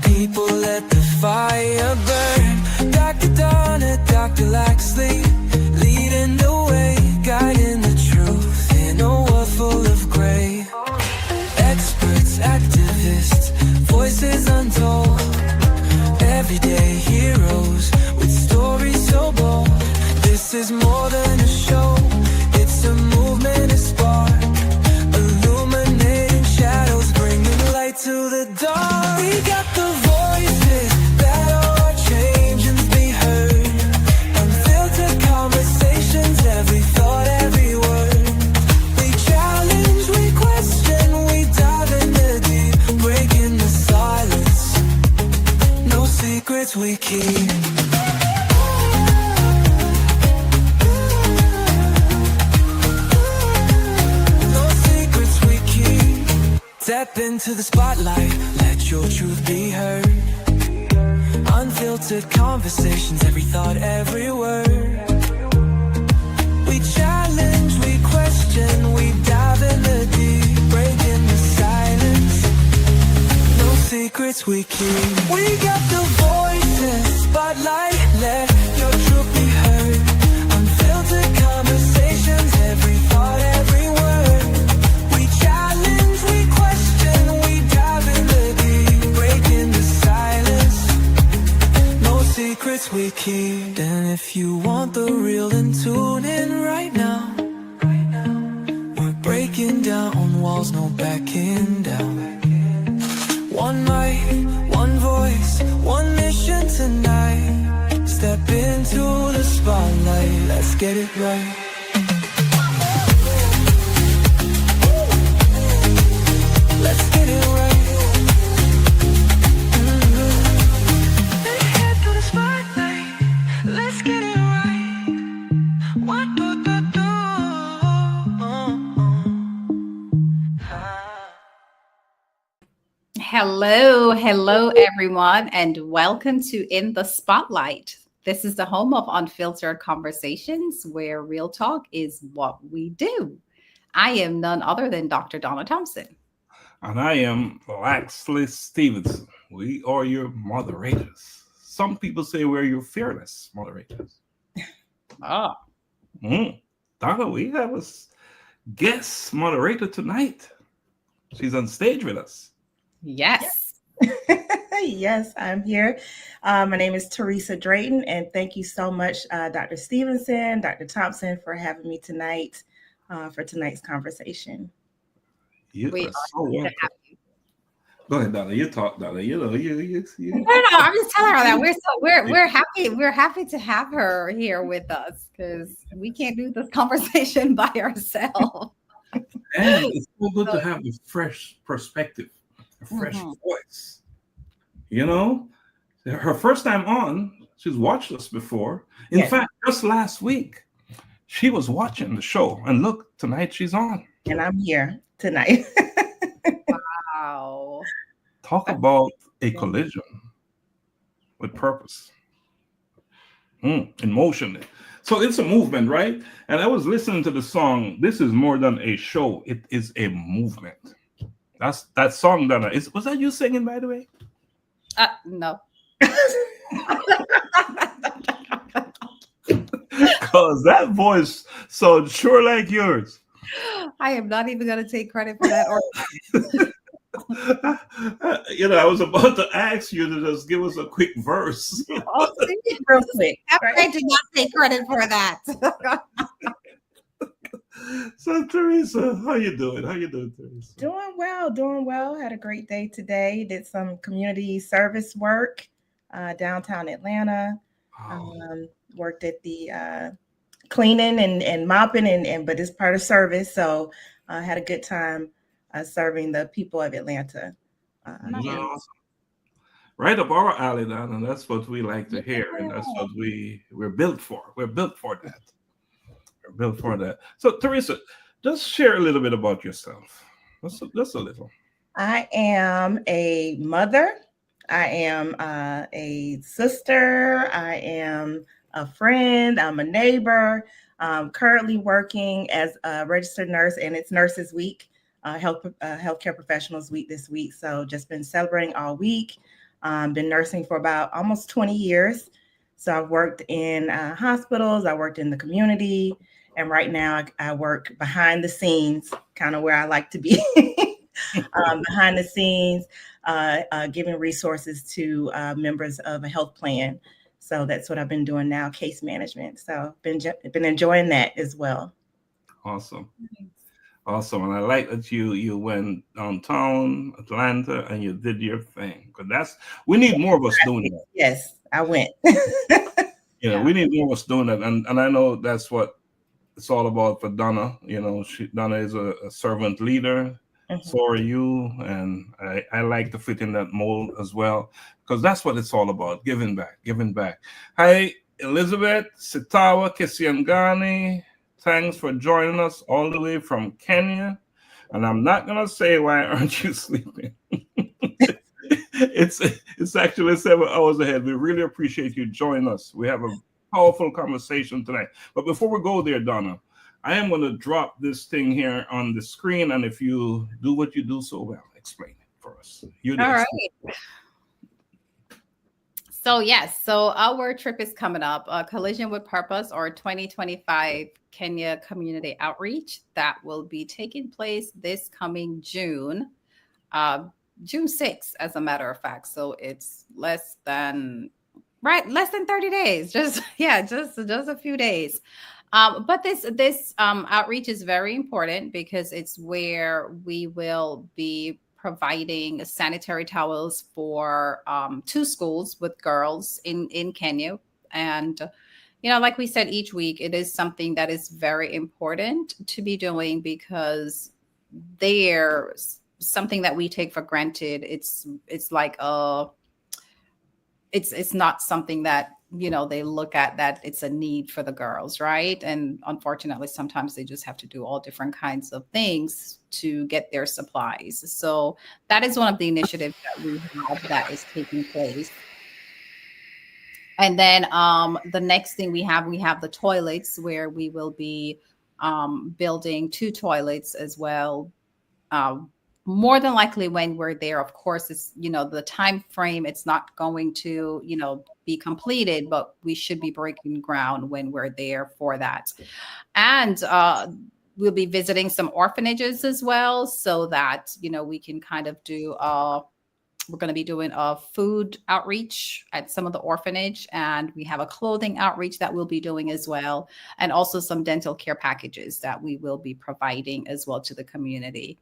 people, let the fire burn. Dr. Donna, Dr. Laxley, leading the way, guiding the truth in a world full of gray. Experts, activists, voices untold, everyday heroes with stories so bold. This is more than a show, it's a movement, a spark, illuminating shadows, bringing light to the dark. We got the voices that are changing, be heard, unfiltered conversations, every thought, every word. We challenge, we question, we dive in the deep, breaking the silence, no secrets we keep. Step into the spotlight, let your truth be heard. Unfiltered conversations, every thought, every word. We challenge, we question, we dive in the deep, breaking the silence, no secrets we keep. We got the voices, spotlight, let your truth be heard. Unfiltered conversations, every thought, every word. We challenge, we question, we dive in the deep, breaking the silence, no secrets we keep. And if you want the real, then tune in right now. We're breaking down walls, no backing down. One mic, one voice, one mission tonight. Step into the spotlight, let's get it right. Let's get it right. Head to the spotlight. Let's get it right. What do? Hello, everyone, and welcome to In the Spotlight. This is the home of unfiltered conversations where real talk is what we do. I am none other than Dr. Donna Thompson. And I am Laxley Stephenson. We are your moderators. Some people say we're your fearless moderators. Donna, we have a guest moderator tonight. She's on stage with us. Yes. Yes, I'm here. My name is Theresa Drayton, and thank you so much, Dr. Stephenson, Dr. Thompson, for having me tonight for tonight's conversation. You We are so welcome. Go ahead, Donna. You talk, Donna. You know, you. No, I'm just telling her that we're happy. We're happy to have her here with us because we can't do this conversation by ourselves. And it's so good to have a fresh perspective, a fresh voice. You know, her first time on, she's watched us before. In fact, just last week, she was watching the show. And look, tonight she's on. And I'm here tonight. Wow. Talk about a collision with purpose. In motion. So it's a movement, right? And I was listening to the song, This Is More Than a Show. It is a movement. That's that song, Donna. Was that you singing, by the way? No. Because that voice sounds sure like yours. I am not even going to take credit for that. I was about to ask you to just give us a quick verse. Real quick. I do not take credit for that. So, Theresa, how you doing? Theresa? Doing well. Had a great day today. Did some community service work downtown Atlanta. Worked at the cleaning and mopping, but it's part of service. So I had a good time serving the people of Atlanta. Awesome. Right up our alley, Don, and that's what we like to hear, and that's what we're built for. We're built for that. So, Theresa, just share a little bit about yourself. Just a little. I am a mother. I am a sister. I am a friend. I'm a neighbor. I'm currently working as a registered nurse, and it's Nurses Week, Healthcare Professionals Week this week. So just been celebrating all week. Been nursing for about almost 20 years. So I've worked in hospitals, I worked in the community, and right now I work behind the scenes, kind of where I like to be, behind the scenes, giving resources to members of a health plan. So that's what I've been doing now, case management. So been enjoying that as well. Awesome. Awesome. And I like that you went downtown Atlanta and you did your thing. Because we need more of us doing that. Yes, I went. We need more of us doing that. And I know that's what it's all about for Donna. Donna is a servant leader. Mm-hmm. So are you. And I like to fit in that mold as well, because that's what it's all about, giving back. Hi, Elizabeth, Sitawa, Kisiangani. Thanks for joining us all the way from Kenya. And I'm not going to say why aren't you sleeping. It's actually 7 hours ahead. We really appreciate you joining us. We have a powerful conversation tonight. But before we go there, Donna, I am going to drop this thing here on the screen. And if you do what you do so well, explain it for us. All right. So yes, so our trip is coming up, Collision with Purpose, or 2025 Kenya Community Outreach, that will be taking place this coming June 6th, as a matter of fact. So it's less than 30 days, just a few days. But this outreach is very important because it's where we will be providing sanitary towels for 2 schools with girls in Kenya. And, like we said, each week, it is something that is very important to be doing, because there's something that we take for granted. It's like it's not something that, they look at that it's a need for the girls, right? And unfortunately, sometimes they just have to do all different kinds of things to get their supplies. So that is one of the initiatives that we have that is taking place. And then the next thing we have the toilets, where we will be building 2 toilets as well. More than likely when we're there, of course, it's, the time frame, it's not going to, be completed, but we should be breaking ground when we're there for that. And we'll be visiting some orphanages as well, so that, we can kind of do, we're going to be doing a food outreach at some of the orphanage, and we have a clothing outreach that we'll be doing as well. And also some dental care packages that we will be providing as well to the community.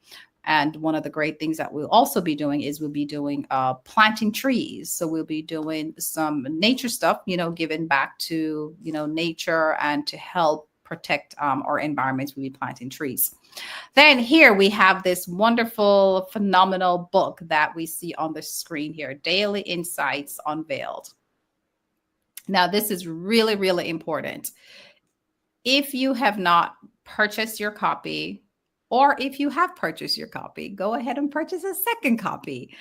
And one of the great things that we'll also be doing is we'll be doing planting trees. So we'll be doing some nature stuff, giving back to, nature, and to help protect our environments. We'll be planting trees. Then here we have this wonderful, phenomenal book that we see on the screen here, Daily Insights Unveiled. Now, this is really, really important. If you have not purchased your copy, or if you have purchased your copy, go ahead and purchase a second copy,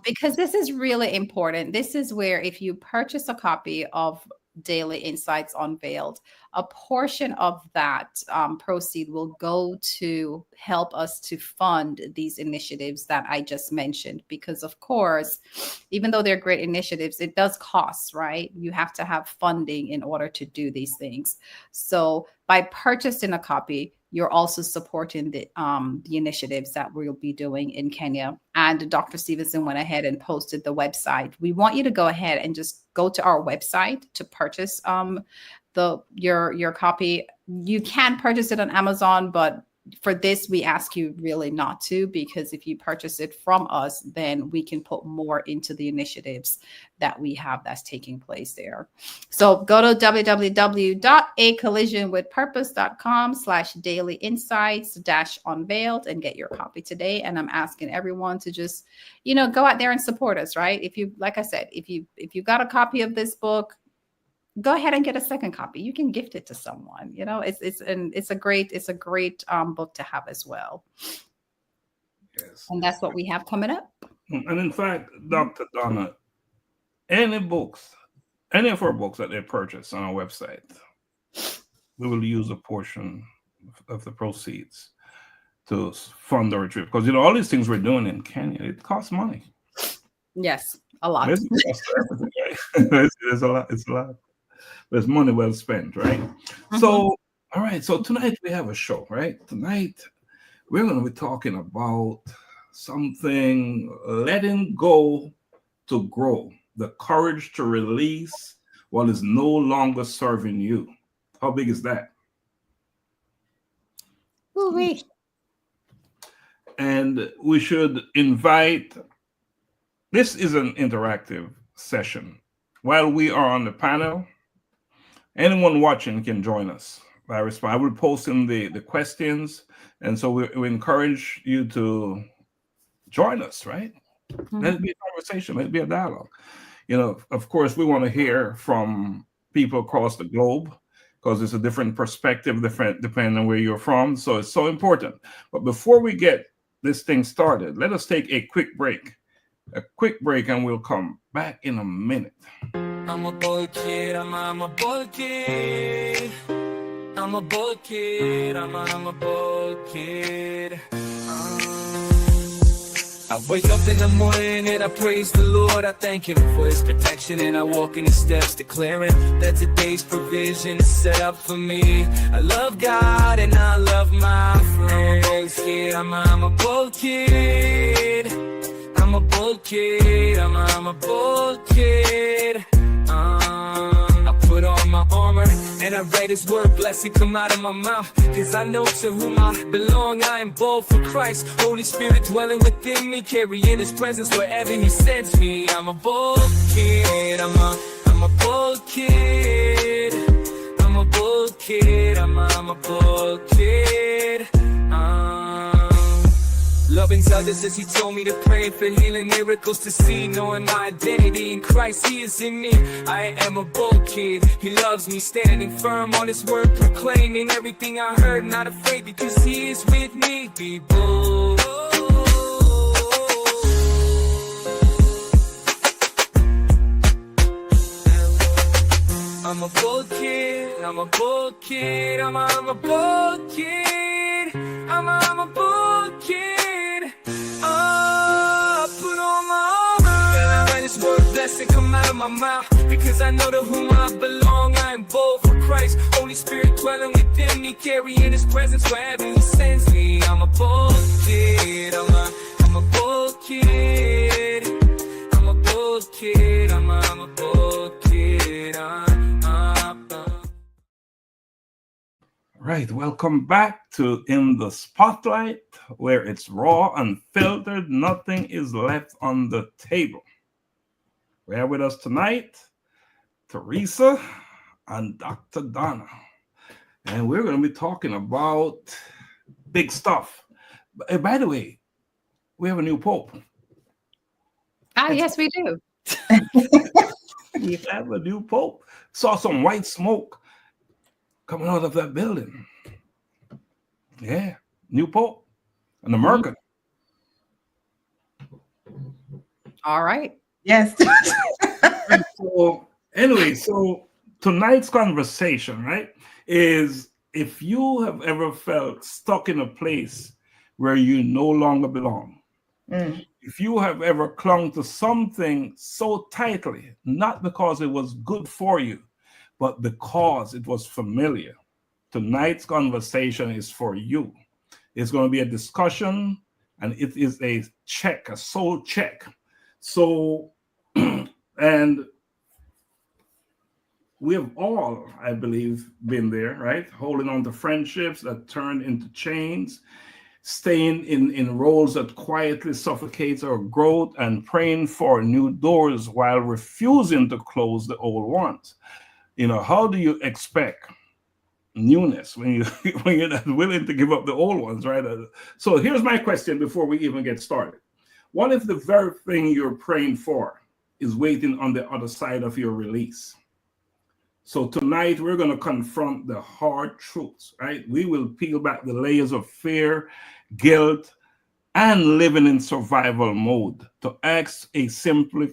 because this is really important. This is where, if you purchase a copy of Daily Insights Unveiled, a portion of that proceed will go to help us to fund these initiatives that I just mentioned. Because, of course, even though they're great initiatives, it does cost, right? You have to have funding in order to do these things. So by purchasing a copy, you're also supporting the initiatives that we'll be doing in Kenya. And Dr. Stephenson went ahead and posted the website. We want you to go ahead and just go to our website to purchase your copy. You can purchase it on Amazon, but for this, we ask you really not to, because if you purchase it from us, then we can put more into the initiatives that we have that's taking place there. So go to www.acollisionwithpurpose.com/dailyinsights-unveiled and get your copy today. And I'm asking everyone to just, go out there and support us, right? If you, like I said, if you got a copy of this book, go ahead and get a second copy. You can gift it to someone. It's a great book to have as well. Yes. And that's what we have coming up. And in fact, Dr. Donna, any of our books that they purchase on our website, we will use a portion of the proceeds to fund the retreat. Because all these things we're doing in Kenya, it costs money. Yes, a lot. There's a lot. It's a lot. There's money well spent, right? So, all right. So tonight we have a show, right? Tonight we're going to be talking about something, letting go to grow, the courage to release what is no longer serving you. How big is that? Ooh-wee. And we should invite, this is an interactive session. While we are on the panel, anyone watching can join us. I will post in the questions. And so we encourage you to join us, right? Let it be a conversation. Let it be a dialogue. You know, of course, we want to hear from people across the globe because it's a different perspective, depending on where you're from. So it's so important. But before we get this thing started, let us take a quick break. And we'll come back in a minute. I'm a boy kid, I'm a boy kid. I'm a boy kid, I'm a boy kid. I wake up in the morning and I praise the Lord. I thank Him for His protection and I walk in His steps, declaring that today's provision is set up for me. I love God and I love my friends. Yeah, I'm a bold kid. I'm a bold kid. I'm a bold kid. I put on my armor and I write His word, blessing come out of my mouth. Cause I know to whom I belong, I am bold for Christ. Holy Spirit dwelling within me, carrying His presence wherever He sends me. I'm a bold kid, I'm a bold kid. I'm a bold kid, I'm a bold kid. Loving others as He told me to pray for healing, miracles to see, knowing my identity in Christ, He is in me. I am a bold kid, He loves me, standing firm on His word, proclaiming everything I heard, not afraid because He is with me. Be bold. I'm a bold kid, I'm a bold kid, I'm a bold kid, I'm a bold kid. Put on my armor and I write His word, blessing come out of my mouth. Because I know to whom I belong, I am bold for Christ. Holy Spirit dwelling within me, carrying His presence wherever He sends me. I'm a bold kid, I'm a bold kid. I'm a bold kid, I'm a bold kid. Right, welcome back to In the Spotlight, where it's raw, unfiltered, nothing is left on the table. We have with us tonight, Theresa and Dr. Donna. And we're going to be talking about big stuff. By the way, we have a new pope. Yes, we do. We have a new pope. Saw some white smoke coming out of that building. Yeah, new pope, an American. All right. Yes. So anyway, so tonight's conversation, right, is if you have ever felt stuck in a place where you no longer belong, if you have ever clung to something so tightly, not because it was good for you, but because it was familiar, tonight's conversation is for you. It's going to be a discussion, and it is a check, a soul check. So, and we have all, I believe, been there, right? Holding on to friendships that turned into chains, staying in roles that quietly suffocates our growth, and praying for new doors while refusing to close the old ones. You know, how do you expect newness when you're not willing to give up the old ones, right? So here's my question before we even get started. What if the very thing you're praying for is waiting on the other side of your release? So tonight we're going to confront the hard truths, right? We will peel back the layers of fear, guilt, and living in survival mode to ask a simple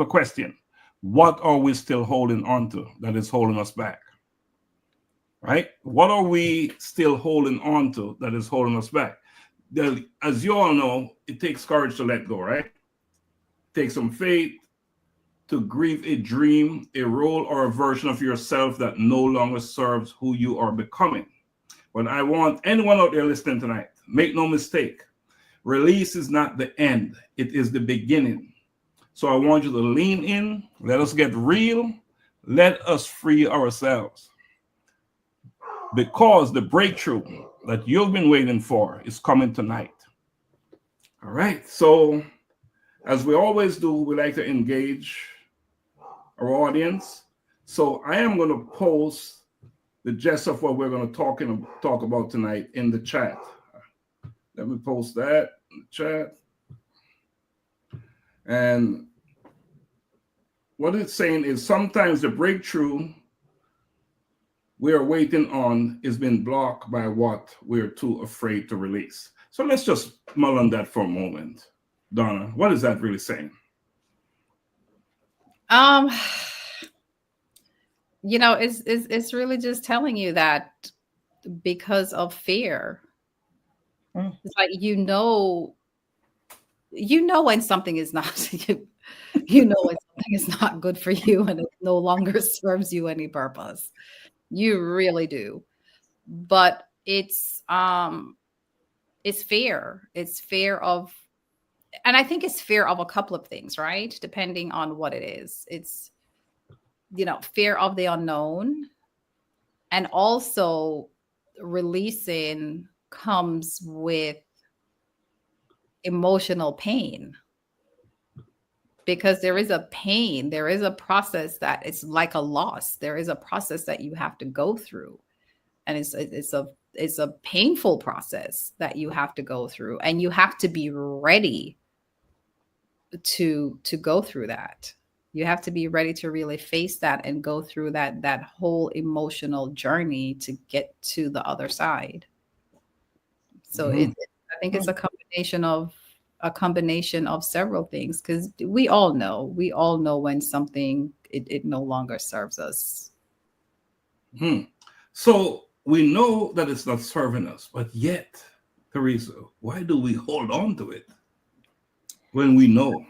question. What are we still holding on to that is holding us back? Right? What are we still holding on to that is holding us back? As you all know, it takes courage to let go, right? It takes some faith to grieve a dream, a role, or a version of yourself that no longer serves who you are becoming. But I want anyone out there listening tonight, make no mistake, release is not the end, it is the beginning. So I want you to lean in, let us get real, let us free ourselves. Because the breakthrough that you've been waiting for is coming tonight. All right, so as we always do, we like to engage our audience. So I am going to post the gist of what we're going to talk about tonight in the chat. Let me post that in the chat. And what it's saying is sometimes the breakthrough we are waiting on is being blocked by what we're too afraid to release. So let's just mull on that for a moment. Donna, what is that really saying? It's really just telling you that because of fear, it's like when something is not when something is not good for you and it no longer serves you any purpose. You really do. But it's fear. It's fear of, and I think it's fear of a couple of things, right? Depending on what it is. It's, fear of the unknown, and also releasing comes with emotional pain, because there is a pain, there is a process that it's like a loss. There is a process that you have to go through, and it's a painful process that you have to go through, and you have to be ready to go through that. You have to be ready to really face that and go through that whole emotional journey to get to the other side. So I think it's a combination of several things, because we all know when something it no longer serves us. So we know that it's not serving us, but yet, Theresa, why do we hold on to it when we know?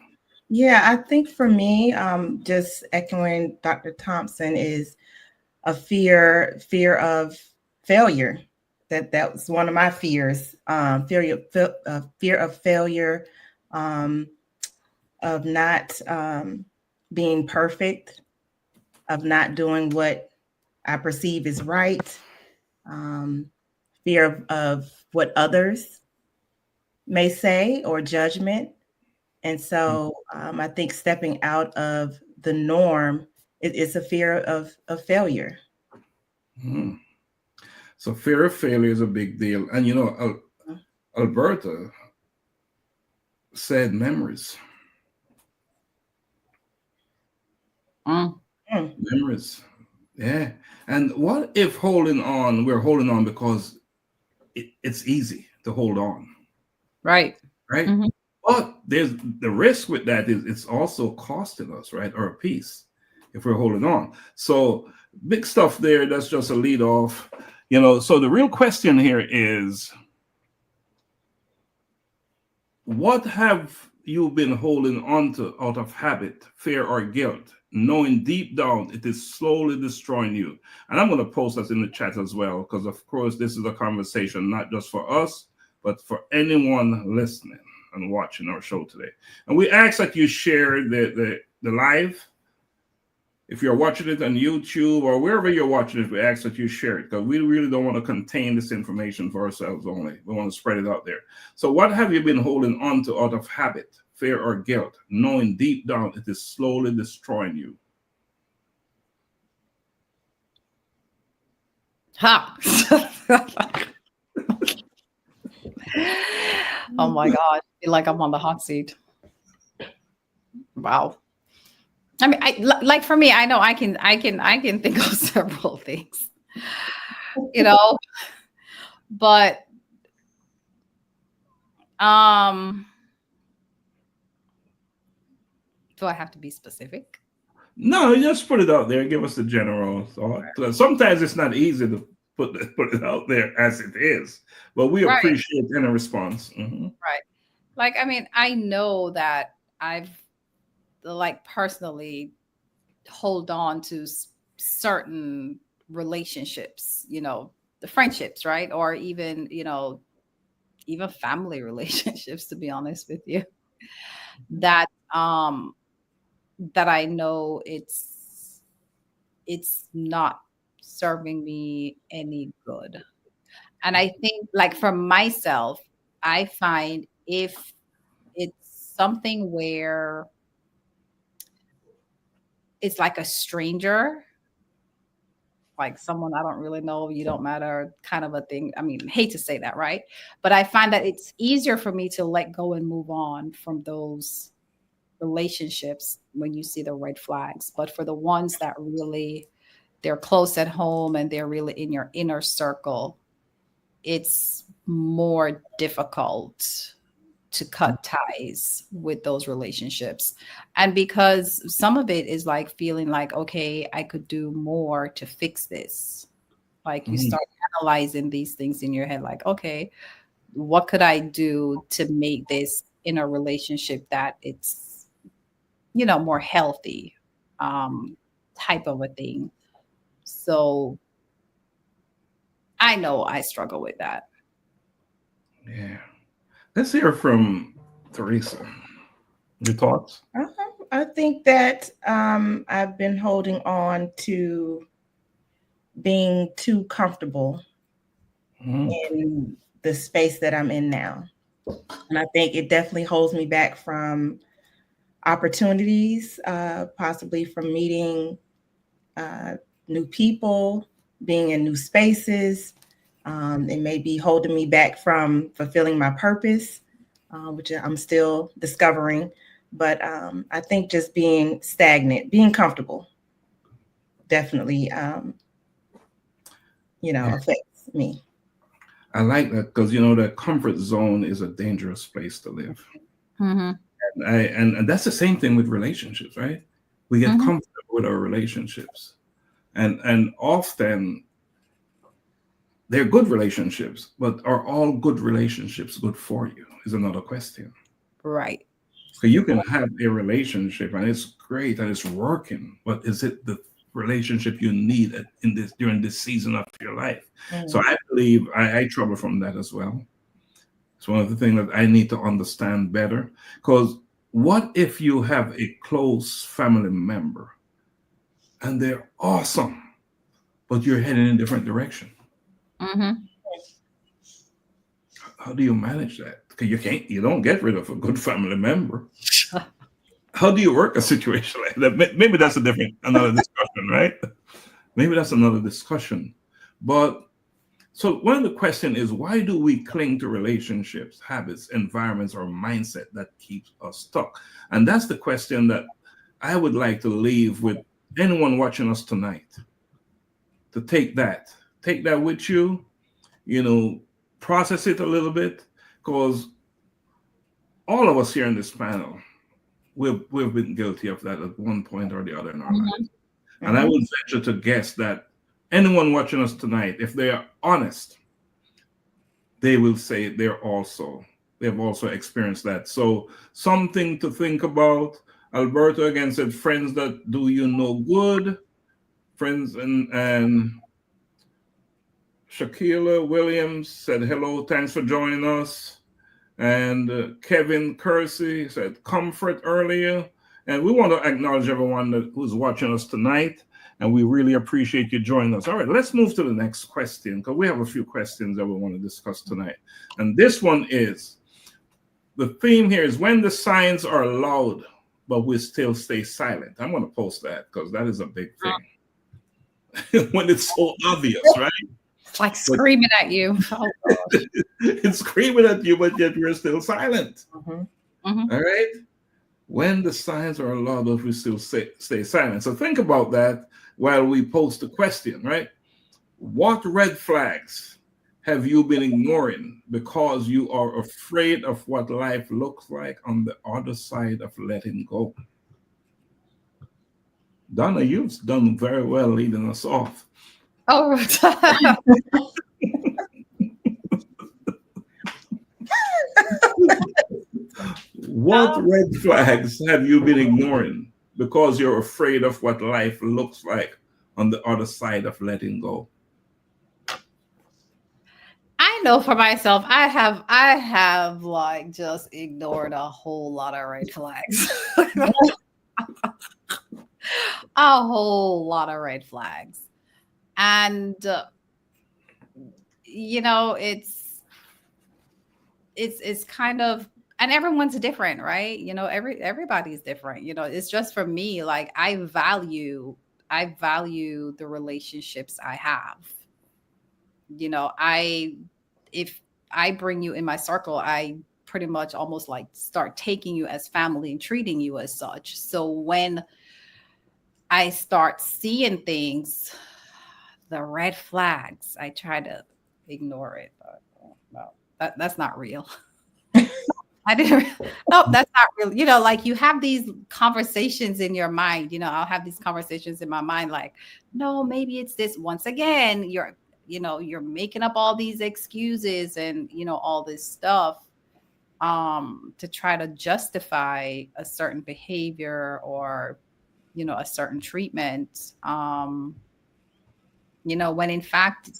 Yeah, I think for me, just echoing Dr. Thompson, is a fear of failure. That was one of my fears. Fear of failure, of not being perfect, of not doing what I perceive is right. Fear of what others may say, or judgment. And so I think stepping out of the norm is a fear of failure. So fear of failure is a big deal. And Alberta said memories. Memories. Yeah. And what if we're holding on because it's easy to hold on. Right. Mm-hmm. But there's the risk with that is it's also costing us, right, our peace if we're holding on. So big stuff there. That's just a lead off. So the real question here is, what have you been holding on to out of habit, fear, or guilt, knowing deep down it is slowly destroying you? And I'm going to post that in the chat as well, because of course this is a conversation not just for us, but for anyone listening and watching our show today. And we ask that you share the live. If you're watching it on YouTube or wherever you're watching it, we ask that you share it, because we really don't want to contain this information for ourselves only. We want to spread it out there. So what have you been holding on to out of habit, fear, or guilt, knowing deep down it is slowly destroying you? Oh my God. I feel like I'm on the hot seat. Wow. I mean, for me, I know I can think of several things, but do I have to be specific? No, just put it out there. Give us the general thought. Right. Sometimes it's not easy to put it out there as it is, but we appreciate any response. Mm-hmm. Right. I know that I've like personally hold on to certain relationships, you know, the friendships, right? Or even, you know, even family relationships, to be honest with you, that that I know it's not serving me any good. And I think, like, for myself, I find if it's something where it's like a stranger, like someone I don't really know, you don't matter kind of a thing. I mean, hate to say that, right? But I find that it's easier for me to let go and move on from those relationships when you see the red flags. But for the ones that really, they're close at home and they're really in your inner circle, it's more difficult to cut ties with those relationships. And because some of it is like feeling like, okay, I could do more to fix this. Like you start analyzing these things in your head, like, okay, what could I do to make this in a relationship that it's, you know, more healthy, type of a thing. So I know I struggle with that. Yeah. Let's hear from Theresa. Your thoughts? I think that I've been holding on to being too comfortable in the space that I'm in now. And I think it definitely holds me back from opportunities, possibly from meeting new people, being in new spaces. It may be holding me back from fulfilling my purpose, which I'm still discovering. But I think just being stagnant, being comfortable, definitely, affects me. I like that because, you know, that comfort zone is a dangerous place to live. Mm-hmm. And that's the same thing with relationships, right? We get comfortable with our relationships. And often they're good relationships, but are all good relationships good for you is another question. Right. So you can have a relationship and it's great and it's working, but is it the relationship you need during this season of your life? So I believe I trouble from that as well. It's one of the things that I need to understand better. Because what if you have a close family member and they're awesome, but you're heading in a different direction? How do you manage that? Because you don't get rid of a good family member. How do you work a situation like that? Maybe that's another discussion, right? Maybe that's another discussion. But so one of the questions is, why do we cling to relationships, habits, environments, or mindset that keeps us stuck? And that's the question that I would like to leave with anyone watching us tonight. To take that with you, process it a little bit, because all of us here in this panel, we've been guilty of that at one point or the other in our lives. And I would venture to guess that anyone watching us tonight, if they are honest, they will say they've also experienced that. So something to think about. Alberto again said, friends that do you no good. Friends, and Shaquila Williams said, hello, thanks for joining us. And Kevin Kersey said, comfort earlier. And we want to acknowledge everyone who's watching us tonight. And we really appreciate you joining us. All right, let's move to the next question, because we have a few questions that we want to discuss tonight. And this one is, the theme here is when the signs are loud, but we still stay silent. I'm going to post that because that is a big thing. When it's so obvious, right? It's like screaming at you. Oh, it's screaming at you, but yet you're still silent. All right? When the signs are loud, but we still stay silent. So think about that while we post the question, right? What red flags have you been ignoring because you are afraid of what life looks like on the other side of letting go? Donna, you've done very well leading us off. Oh, What red flags have you been ignoring because you're afraid of what life looks like on the other side of letting go? I know for myself, I have like just ignored a whole lot of red flags. A whole lot of red flags. And you know, it's kind of, and everyone's different, right? You know, everybody's different. You know, it's just for me, like I value the relationships I have. You know, if I bring you in my circle, I pretty much almost like start taking you as family and treating you as such. So when I start seeing things, the red flags, I try to ignore it. But no, that's not real. I didn't. No, that's not real. You know, like you have these conversations in your mind. You know, I'll have these conversations in my mind, like, no, maybe it's this. Once again, you're making up all these excuses and all this stuff to try to justify a certain behavior or a certain treatment. When in fact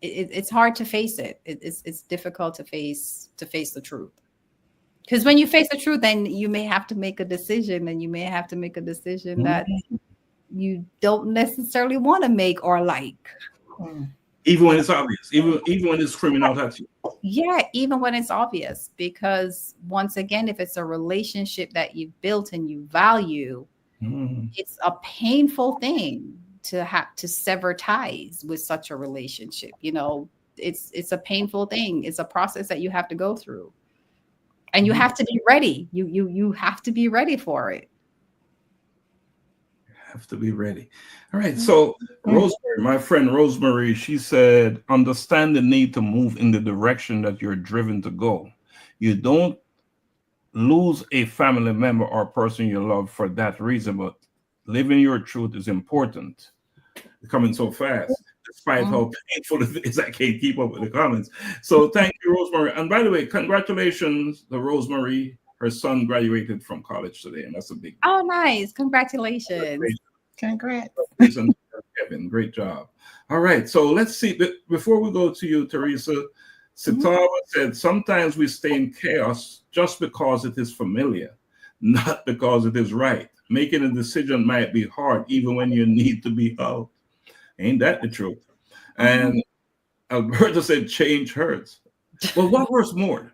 it's hard to face it. It's difficult to face the truth. Because when you face the truth, then you may have to make a decision, and you may have to make a decision that you don't necessarily want to make or like. Even when it's obvious, even when it's screaming out at you. Yeah, even when it's obvious, because once again, if it's a relationship that you've built and you value, it's a painful thing to have to sever ties with such a relationship. It's a painful thing. It's a process that you have to go through. And you have to be ready. You have to be ready for it. Have to be ready. All right. So Rosemary, my friend Rosemary, she said, understand the need to move in the direction that you're driven to go. You don't lose a family member or person you love for that reason, but living your truth is important. It's coming so fast. Despite how painful it is, I can't keep up with the comments. So thank you, Rosemary. And by the way, congratulations to Rosemary. Her son graduated from college today, and that's a big deal. Oh, nice. Congratulations. Congrats. Kevin, great job. All right, so let's see. Before we go to you, Theresa, Sitawa said, sometimes we stay in chaos just because it is familiar, not because it is right. Making a decision might be hard, even when you need to be out. Ain't that the truth? And Alberta said, change hurts. Well, what hurts more?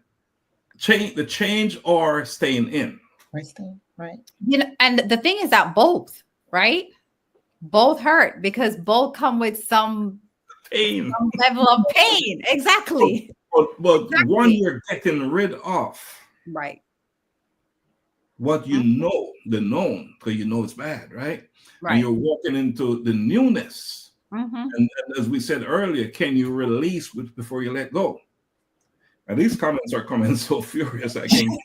The change or staying in? Right. And the thing is that both, right? Both hurt because both come with some pain, some level of pain. Exactly. But exactly. One you're getting rid of. Right. What you know, the known, because you know it's bad, right? Right. And you're walking into the newness. And as we said earlier, can you release before you let go? And these comments are coming so furious, I can't.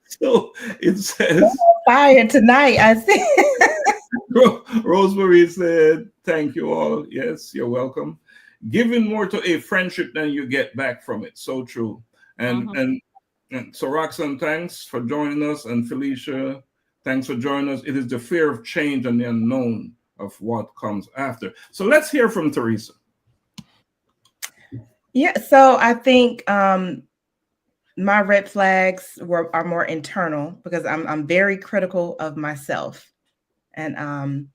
So it says, fire tonight, I see. Rosemary said, thank you all. Yes, you're welcome. Giving more to a friendship than you get back from it. So true. And so Roxanne, thanks for joining us. And Felicia, thanks for joining us. It is the fear of change and the unknown of what comes after. So let's hear from Theresa. Yeah, so I think my red flags are more internal because I'm very critical of myself. And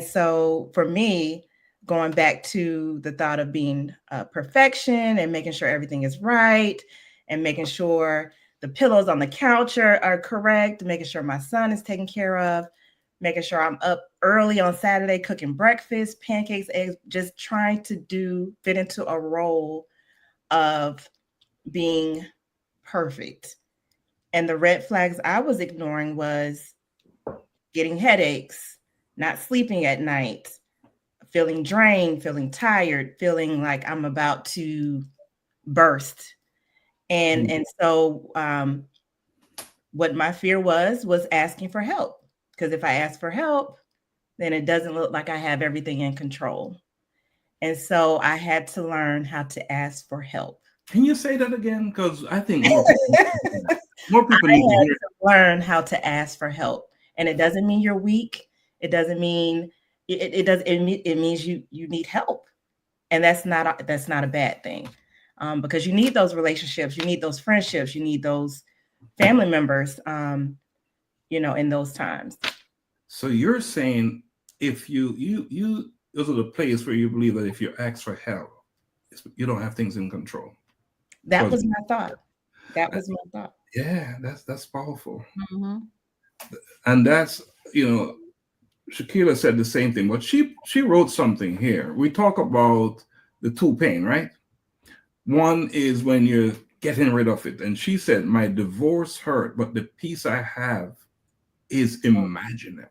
so for me, going back to the thought of being perfection and making sure everything is right and making sure the pillows on the couch are correct, making sure my son is taken care of, making sure I'm up early on Saturday cooking breakfast, pancakes, eggs, just trying to fit into a role of being perfect. And the red flags I was ignoring was getting headaches, not sleeping at night, feeling drained, feeling tired, feeling like I'm about to burst. And so what my fear was asking for help. Because if I ask for help, then it doesn't look like I have everything in control. And so I had to learn how to ask for help. Can you say that again? Because I think more people I need to had hear. to learn how to ask for help, and it doesn't mean you're weak. It doesn't mean it does. It means you need help, and that's not a bad thing, because you need those relationships, you need those friendships, you need those family members, in those times. So you're saying if you those are the place where you believe that if you ask for help, you don't have things in control. That was my thought. That was my thought. Yeah, that's powerful. Mm-hmm. And that's, Shakila said the same thing, but she wrote something here. We talk about the two pain, right? One is when you're getting rid of it. And she said, my divorce hurt, but the peace I have is imaginable.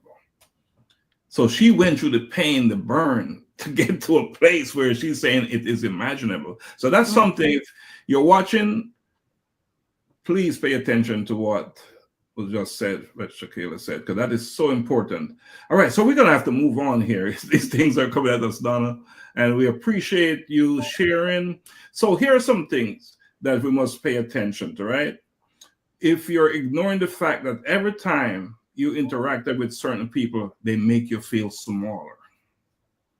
So she went through the pain, the burn, to get to a place where she's saying it is imaginable. So that's something, if you're watching, please pay attention to what was just said, what Shakila said, because that is so important. All right, so we're going to have to move on here. These things are coming at us, Donna, and we appreciate you sharing. So here are some things that we must pay attention to, right? If you're ignoring the fact that every time you interacted with certain people, they make you feel smaller.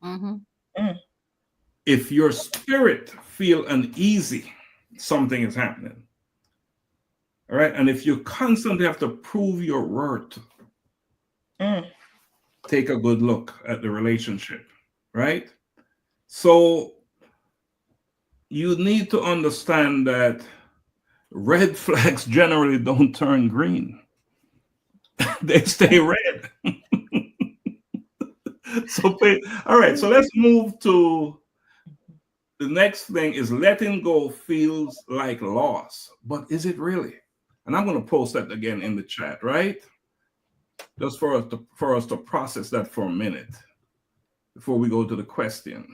Mm-hmm. If your spirit feel uneasy, something is happening. All right. And if you constantly have to prove your worth, take a good look at the relationship, right? So you need to understand that red flags generally don't turn green. They stay red. All right. So let's move to the next thing is letting go feels like loss, but is it really? And I'm going to post that again in the chat, right? Just for us to process that for a minute before we go to the question.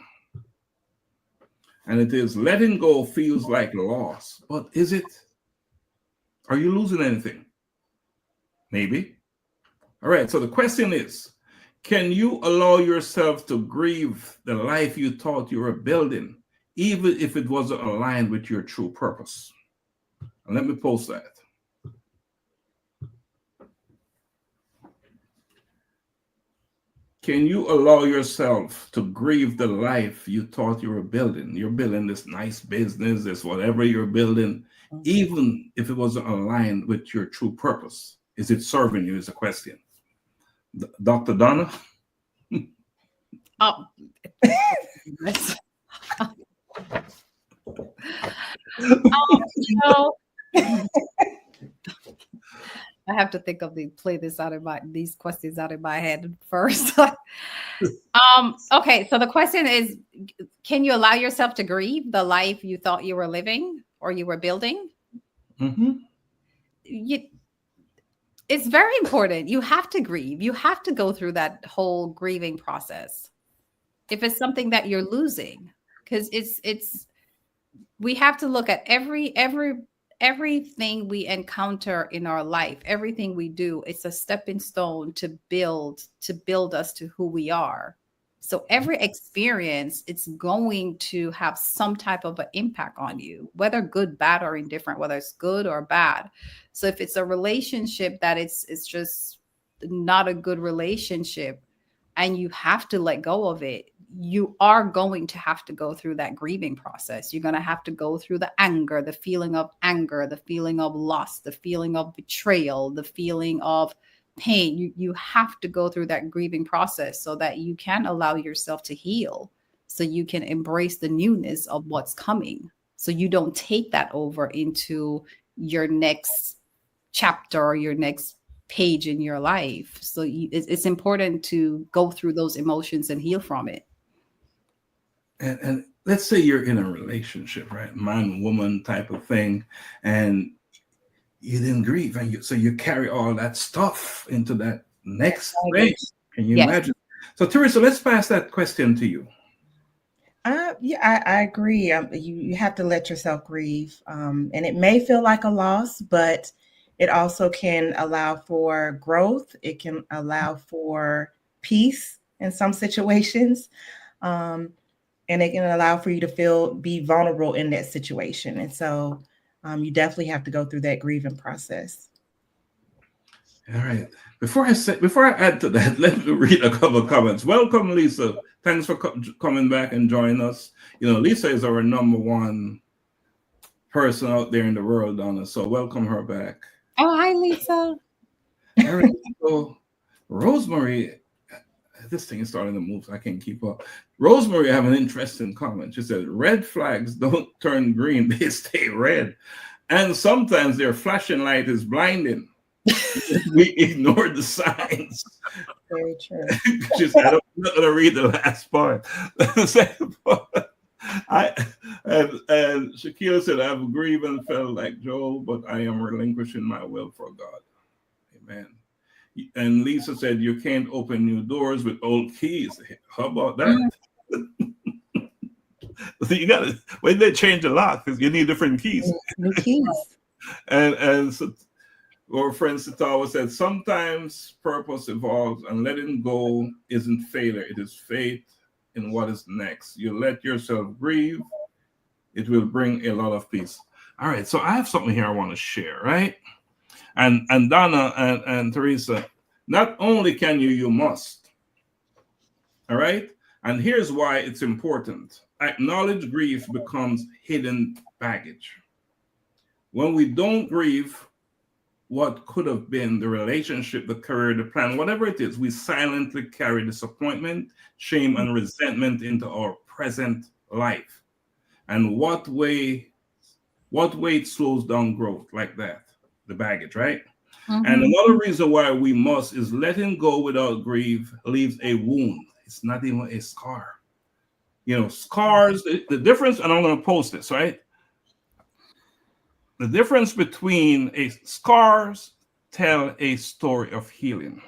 And it is letting go feels like loss, but is it? Are you losing anything? Maybe. All right. So the question is, can you allow yourself to grieve the life you thought you were building, even if it wasn't aligned with your true purpose? And let me post that. Can you allow yourself to grieve the life you thought you were building? You're building this nice business, this whatever you're building, even if it wasn't aligned with your true purpose. Is it serving you is a question. Dr. Donna? Oh. I have to think of these questions out of my head first. Okay, so the question is, can you allow yourself to grieve the life you thought you were living or you were building? Mm-hmm. It's very important. You have to grieve. You have to go through that whole grieving process. If it's something that you're losing, because we have to look at everything we encounter in our life, everything we do, it's a stepping stone to build us to who we are. So every experience, it's going to have some type of an impact on you, whether good, bad, or indifferent, whether it's good or bad. So if it's a relationship that it's just not a good relationship and you have to let go of it, you are going to have to go through that grieving process. You're going to have to go through the anger, the feeling of loss, the feeling of betrayal, the feeling of pain. You have to go through that grieving process so that you can allow yourself to heal, so you can embrace the newness of what's coming, so you don't take that over into your next chapter or your next page in your life. So it's important to go through those emotions and heal from it. And let's say you're in a relationship, right? Man, woman type of thing. And you didn't grieve. And so you carry all that stuff into that next phase. Can you imagine? So Theresa, let's pass that question to you. Yeah, I agree. You have to let yourself grieve. And it may feel like a loss, but it also can allow for growth. It can allow for peace in some situations. and it can allow for you to be vulnerable in that situation. And so you definitely have to go through that grieving process. All right. Before I add to that, let me read a couple of comments. Welcome, Lisa. Thanks for coming back and joining us. You know, Lisa is our #1 person out there in the world, Donna. So welcome her back. Oh, hi, Lisa. All right. So Rosemary, this thing is starting to move, so I can't keep up. Rosemary have an interesting comment. She said, red flags don't turn green, they stay red. And sometimes their flashing light is blinding. We ignore the signs. Very true. She said, I'm not going to read the last part. The second part. And Shaquille said, I've grieved and felt like Job, but I am relinquishing my will for God. Amen. And Lisa said, you can't open new doors with old keys. How about that? You got to, when they change the lock, because you need different keys. New keys. And so our friend Sitawa said, sometimes purpose evolves and letting go isn't failure. It is faith in what is next. You let yourself grieve. It will bring a lot of peace. All right. So I have something here I want to share, right? And Donna and Theresa, not only can you must. All right. And here's why it's important. Acknowledge grief becomes hidden baggage. When we don't grieve what could have been, the relationship, the career, the plan, whatever it is, we silently carry disappointment, shame, and resentment into our present life. And what weight slows down growth like that? The baggage, right? Mm-hmm. And another reason why we must is letting go without grief leaves a wound. It's not even a scar. You know, scars, the difference, and I'm going to post this, right? The difference between scars tell a story of healing.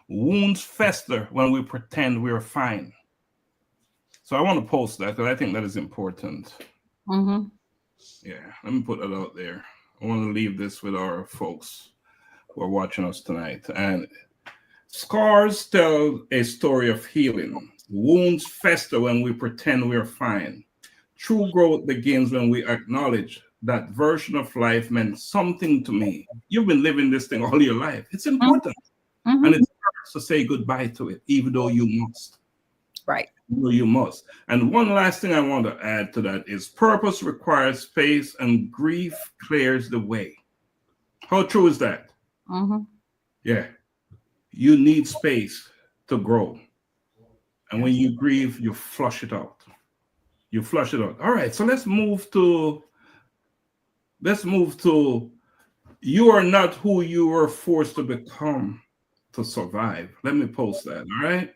Wounds fester when we pretend we're fine. So I want to post that because I think that is important. Mm-hmm. Yeah, let me put that out there. I want to leave this with our folks who are watching us tonight. And scars tell a story of healing. Wounds fester when we pretend we're fine. True growth begins when we acknowledge that version of life meant something to me. You've been living this thing all your life. It's important. Mm-hmm. And it's hard to say goodbye to it, even though you must. Right. Even though you must. And one last thing I want to add to that is purpose requires space and grief clears the way. How true is that? Mm-hmm. Yeah. You need space to grow. And when you grieve, you flush it out. You flush it out. All right. So let's move to you are not who you were forced to become to survive. Let me post that. All right.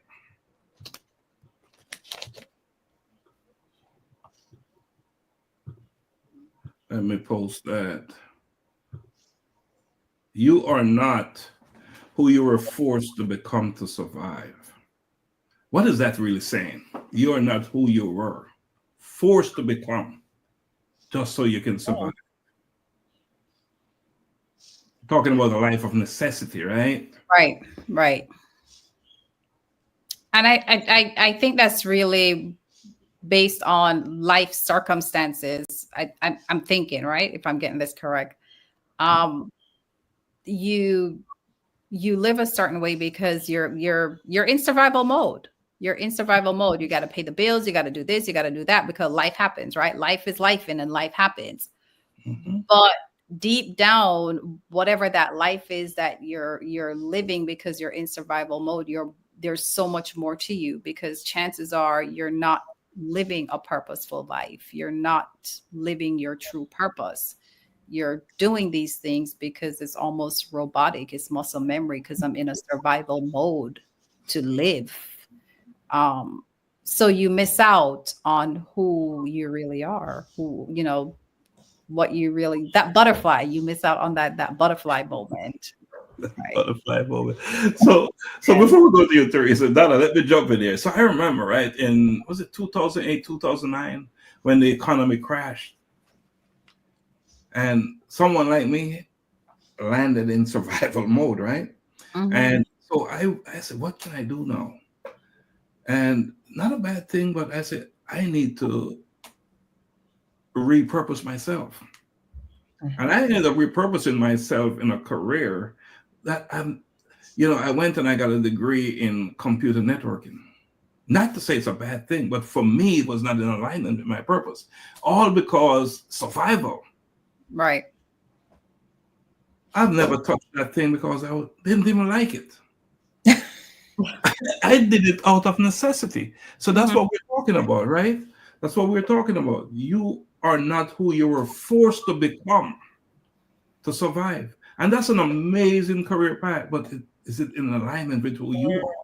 Let me post that. You are not who you were forced to become to survive. What is that really saying? You are not who you were forced to become just so you can survive. Talking about a life of necessity, right? Right. And I think that's really based on life circumstances. I'm thinking, right? If I'm getting this correct, you live a certain way because you're in survival mode. You're in survival mode. You got to pay the bills. You got to do this. You got to do that because life happens, right? Life is life, and life happens. Mm-hmm. But deep down, whatever that life is that you're living because you're in survival mode, there's so much more to you because chances are you're not living a purposeful life. You're not living your true purpose. You're doing these things because it's almost robotic. It's muscle memory because I'm in a survival mode to live. So you miss out on who you really are, what you really, that butterfly, you miss out on that butterfly moment. Right? Butterfly moment. So before we go to you, Theresa, Donna, let me jump in there. So I remember, right, was it 2008, 2009, when the economy crashed? And someone like me landed in survival mode, right? Mm-hmm. And so I said, what can I do now? And not a bad thing, but I said, I need to repurpose myself. And I ended up repurposing myself in a career that I went and I got a degree in computer networking. Not to say it's a bad thing, but for me, it was not in alignment with my purpose. All because survival. Right. I've never touched that thing because I didn't even like it. I did it out of necessity. So that's what we're talking about, right? That's what we're talking about. You are not who you were forced to become to survive. And that's an amazing career path, but is it in alignment with who you are?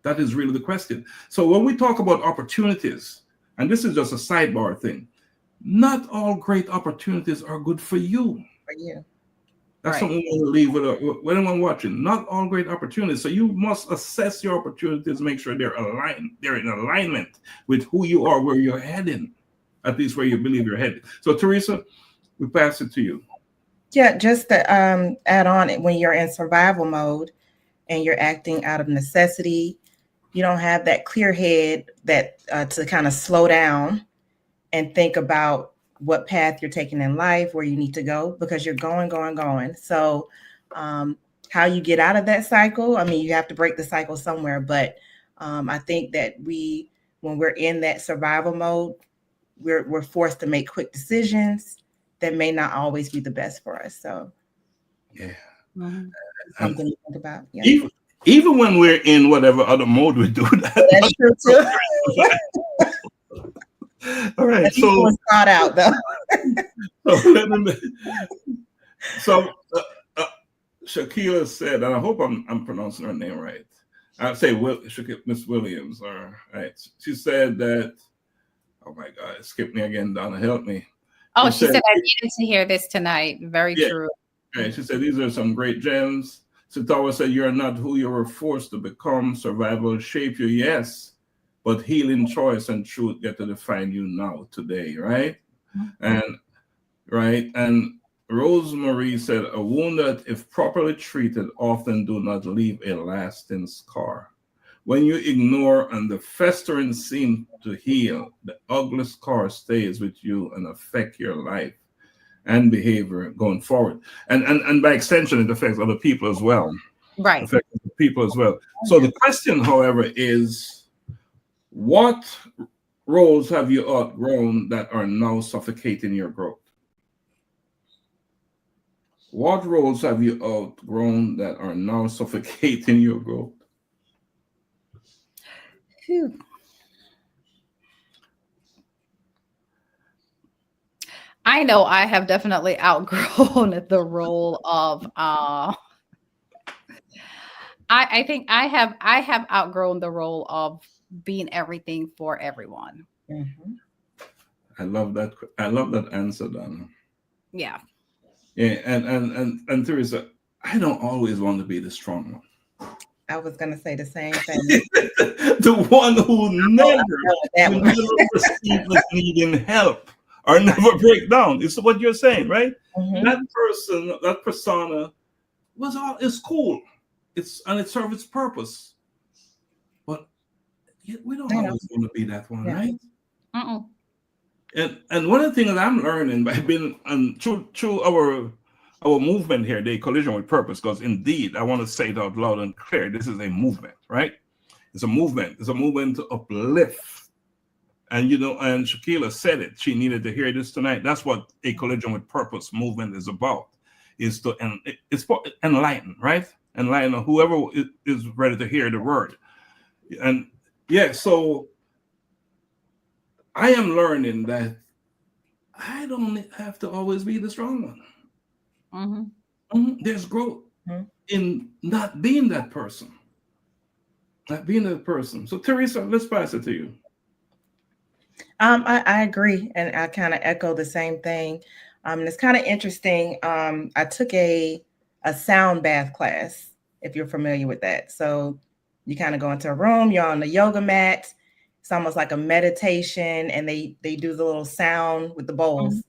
That is really the question. So when we talk about opportunities, and this is just a sidebar thing, not all great opportunities are good for you. For you. That's something we want to leave with anyone watching. Not all great opportunities. So you must assess your opportunities, make sure they're aligned. They're in alignment with who you are, where you're heading, at least where you believe you're headed. So Theresa, we pass it to you. Yeah, just to add on, when you're in survival mode and you're acting out of necessity, you don't have that clear head that to kind of slow down and think about what path you're taking in life, where you need to go, because you're going. So how you get out of that cycle, I mean, you have to break the cycle somewhere. But I think that when we're in that survival mode, we're forced to make quick decisions that may not always be the best for us. So yeah, something to think about. Yeah. Even when we're in whatever other mode we do that. That's true too. All right, so was thought out though. So Shakila said, and I hope I'm pronouncing her name right. I'll say Miss Williams. All right. She said that. Oh my God, it skipped me again. Donna, help me. Oh, she said I needed to hear this tonight. Very true. Right. She said these are some great gems. Sitawa said you're not who you were forced to become. Survival shape you, yes, but healing, choice, and truth get to define you now, today, right? And Rosemary said a wound that, if properly treated, often do not leave a lasting scar. When you ignore and the festering seems to heal, the ugly scar stays with you and affect your life and behavior going forward. And by extension, it affects other people as well. Right. Affects other people as well. So the question, however, is what roles have you outgrown that are now suffocating your growth? What roles have you outgrown that are now suffocating your growth? Whew. I know I have definitely outgrown the role of I think I have outgrown the role of being everything for everyone. I love that. I love that answer, Donna. Yeah. Yeah, and Theresa, I don't always want to be the strong one. I was going to say the same thing. The one who never perceives as needing help or never break down. It's what you're saying, right? That person, that persona is cool. It serves its purpose. But we don't always want to be that one, right? And one of the things that I'm learning by being through our movement here, the Collision with Purpose, because indeed, I want to say it out loud and clear, this is a movement, right? It's a movement. It's a movement to uplift. And, and Shakila said it. She needed to hear this tonight. That's what a Collision with Purpose movement is about, is to enlighten, right? Enlighten whoever is ready to hear the word. And yeah, so I am learning that I don't have to always be the strong one. There's growth in not being that person. Not being that person. So Theresa, let's pass it to you. I agree, and I kind of echo the same thing. It's kind of interesting. I took a sound bath class, if you're familiar with that. So you kind of go into a room, you're on the yoga mat. It's almost like a meditation, and they do the little sound with the bowls.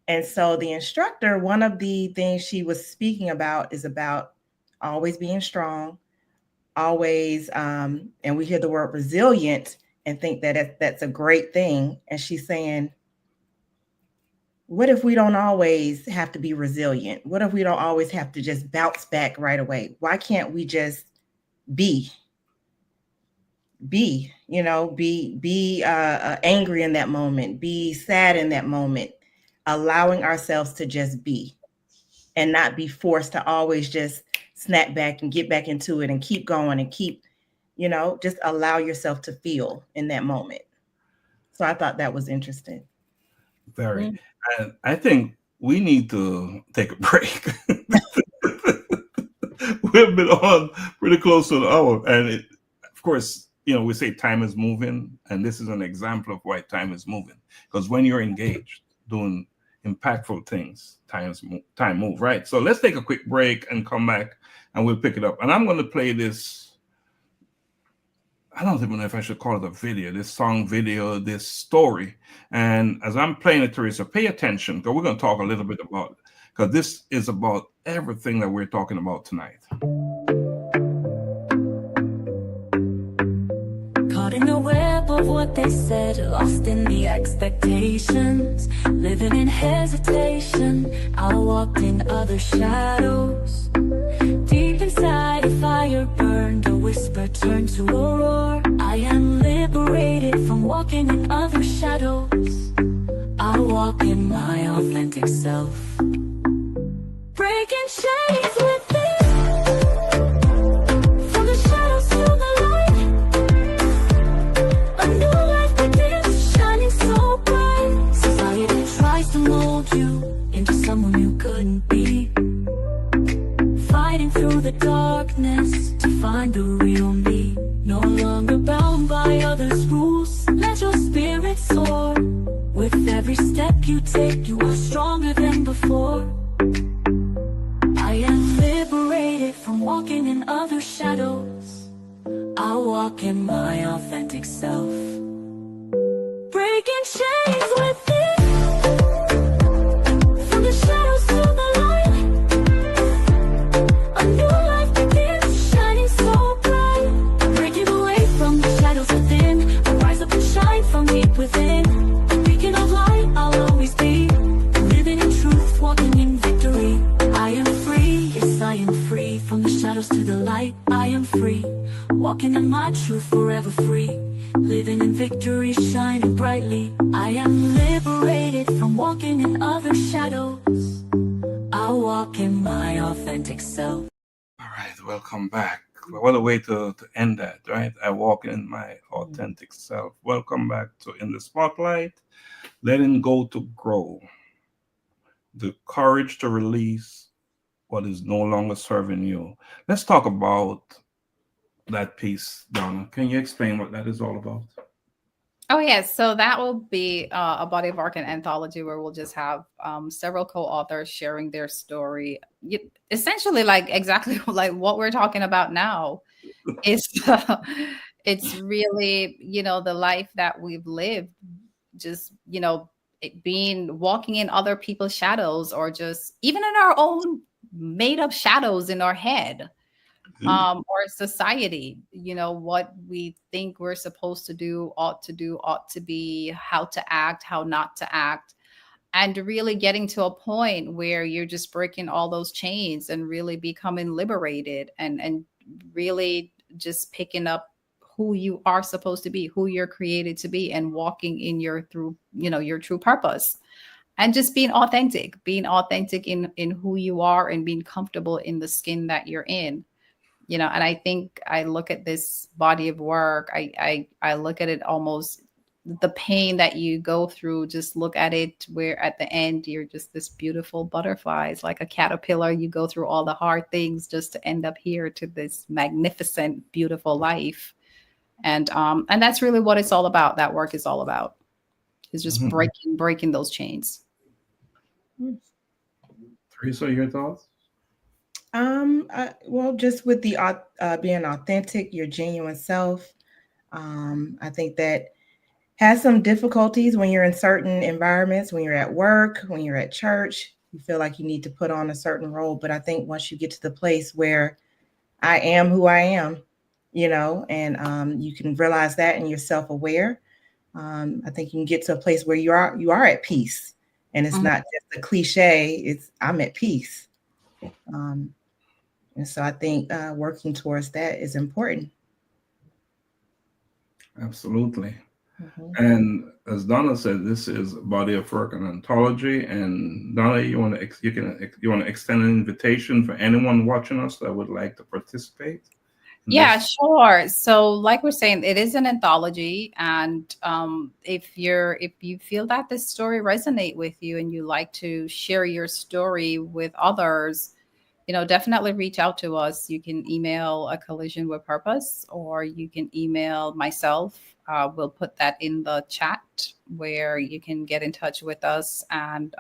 And so the instructor, one of the things she was speaking about is about always being strong, always, and we hear the word resilient, and think that that's a great thing. And she's saying, what if we don't always have to be resilient? What if we don't always have to just bounce back right away? Why can't we just be angry in that moment, be sad in that moment, allowing ourselves to just be and not be forced to always just snap back and get back into it and keep going and keep, just allow yourself to feel in that moment. So I thought that was interesting. Very. And I think we need to take a break. We've been on pretty close to an hour. And of course, we say time is moving. And this is an example of why time is moving. Because when you're engaged doing impactful things, time move, right? So let's take a quick break and come back and we'll pick it up. And I'm going to play this. I don't even know if I should call it a video, this song video, this story. And as I'm playing it, Theresa, pay attention, because we're going to talk a little bit about it, because this is about everything that we're talking about tonight. Caught in the web of what they said, lost in the expectations, living in hesitation. I walked in other shadows. Deep inside, a fire burned, a whisper turned to a roar. I am liberated from walking in other shadows. I walk in my authentic self, breaking chains within, from the shadows to the light. A new life begins, shining so bright. Society tries to mold you into someone you couldn't be, fighting through the darkness to find the real me. No longer bound by others' rules, let your spirit soar. With every step you take, you are stronger than before. I am liberated from walking in other shadows. I walk in my authentic self, breaking chains within, from the shadows to the light. A new life begins, shining so bright. Breaking away from the shadows within, I rise up and shine from deep within. Beacon of light, I'll always be, living in truth, walking in victory. I am free, yes I am free, from the shadows to the light. I am free, walking in my truth, forever free, living in victory, shining brightly. I am liberated from walking in other shadows. I walk in my authentic self. All right, welcome back. What a way to end that, right? I walk in my authentic self. Welcome back to In the Spotlight. Letting go to grow. The courage to release what is no longer serving you. Let's talk about that piece, Donna. Can you explain what that is all about? Oh, yes. So that will be a body of work and anthology where we'll just have several co-authors sharing their story. Essentially, exactly like what we're talking about now. It's really, the life that we've lived, just, walking in other people's shadows, or just even in our own made up shadows in our head. Or society, what we think we're supposed to do, ought to be, how to act, how not to act, and really getting to a point where you're just breaking all those chains and really becoming liberated and really just picking up who you are supposed to be, who you're created to be, and walking in your true purpose. And just being authentic in who you are, and being comfortable in the skin that you're in. And I think I look at this body of work, I look at it almost the pain that you go through, just look at it where at the end, you're just this beautiful butterfly. It's like a caterpillar. You go through all the hard things just to end up here to this magnificent, beautiful life. And that's really what it's all about. That work is all about, is just breaking those chains. Theresa, your thoughts? Well, just with the being authentic, your genuine self, I think that has some difficulties when you're in certain environments, when you're at work, when you're at church, you feel like you need to put on a certain role. But I think once you get to the place where I am who I am, and you can realize that and you're self-aware. I think you can get to a place where you are at peace, and it's not just a cliche. It's I'm at peace. And so I think working towards that is important. Absolutely. And as Donna said, this is a body of work and ontology. And Donna, you want to extend an invitation for anyone watching us that would like to participate? Yeah, sure. So like we're saying, it is an anthology. And if you feel that this story resonate with you and you like to share your story with others, definitely reach out to us. You can email A Collision with Purpose, or you can email myself. We'll put that in the chat where you can get in touch with us. And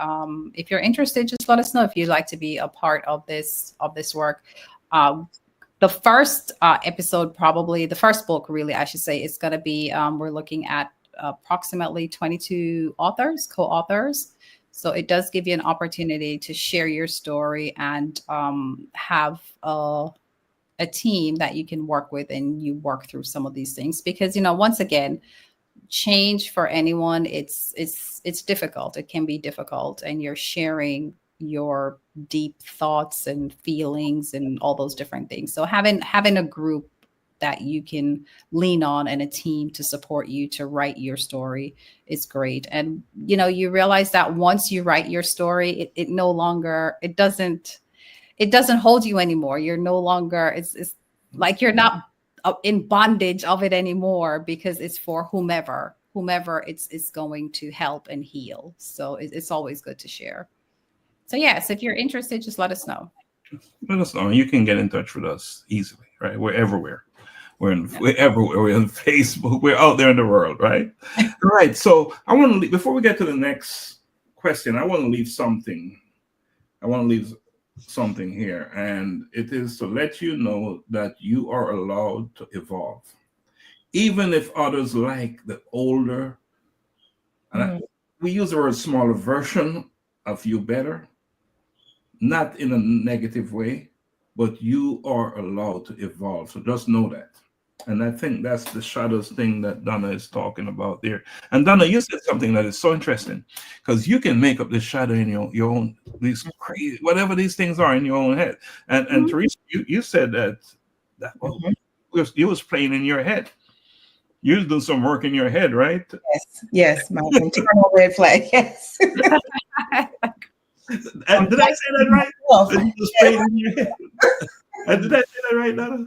if you're interested, just let us know if you'd like to be a part of this work. The first episode, probably the first book, really, I should say, is going to be, we're looking at approximately 22 authors, co-authors. So it does give you an opportunity to share your story and have a team that you can work with, and you work through some of these things. Because, once again, change for anyone, it's difficult. It can be difficult, and you're sharing your deep thoughts and feelings and all those different things. So having a group that you can lean on and a team to support you to write your story is great. And you realize that once you write your story, it no longer, it doesn't hold you anymore. You're no longer, it's like you're not in bondage of it anymore, because it's for whomever it's going to help and heal. So it's always good to share. So yes, if you're interested, just let us know. Let us know. You can get in touch with us easily, right? We're everywhere. We're everywhere. We're on Facebook. We're out there in the world, right? Right. So I want to leave, before we get to the next question, I want to leave something. Here, and it is to let you know that you are allowed to evolve, even if others like the older. And we use the word smaller version of you better. Not in a negative way, but you are allowed to evolve. So just know that. And I think that's the shadows thing that Donna is talking about there. And Donna, you said something that is so interesting, because you can make up the shadow in your own, these crazy, whatever these things are in your own head. And Theresa, you said that you was playing in your head. You was doing some work in your head, right? Yes, my internal red flag. Yes. And did I say that right? You just played in your head. And did I say that right, Donna?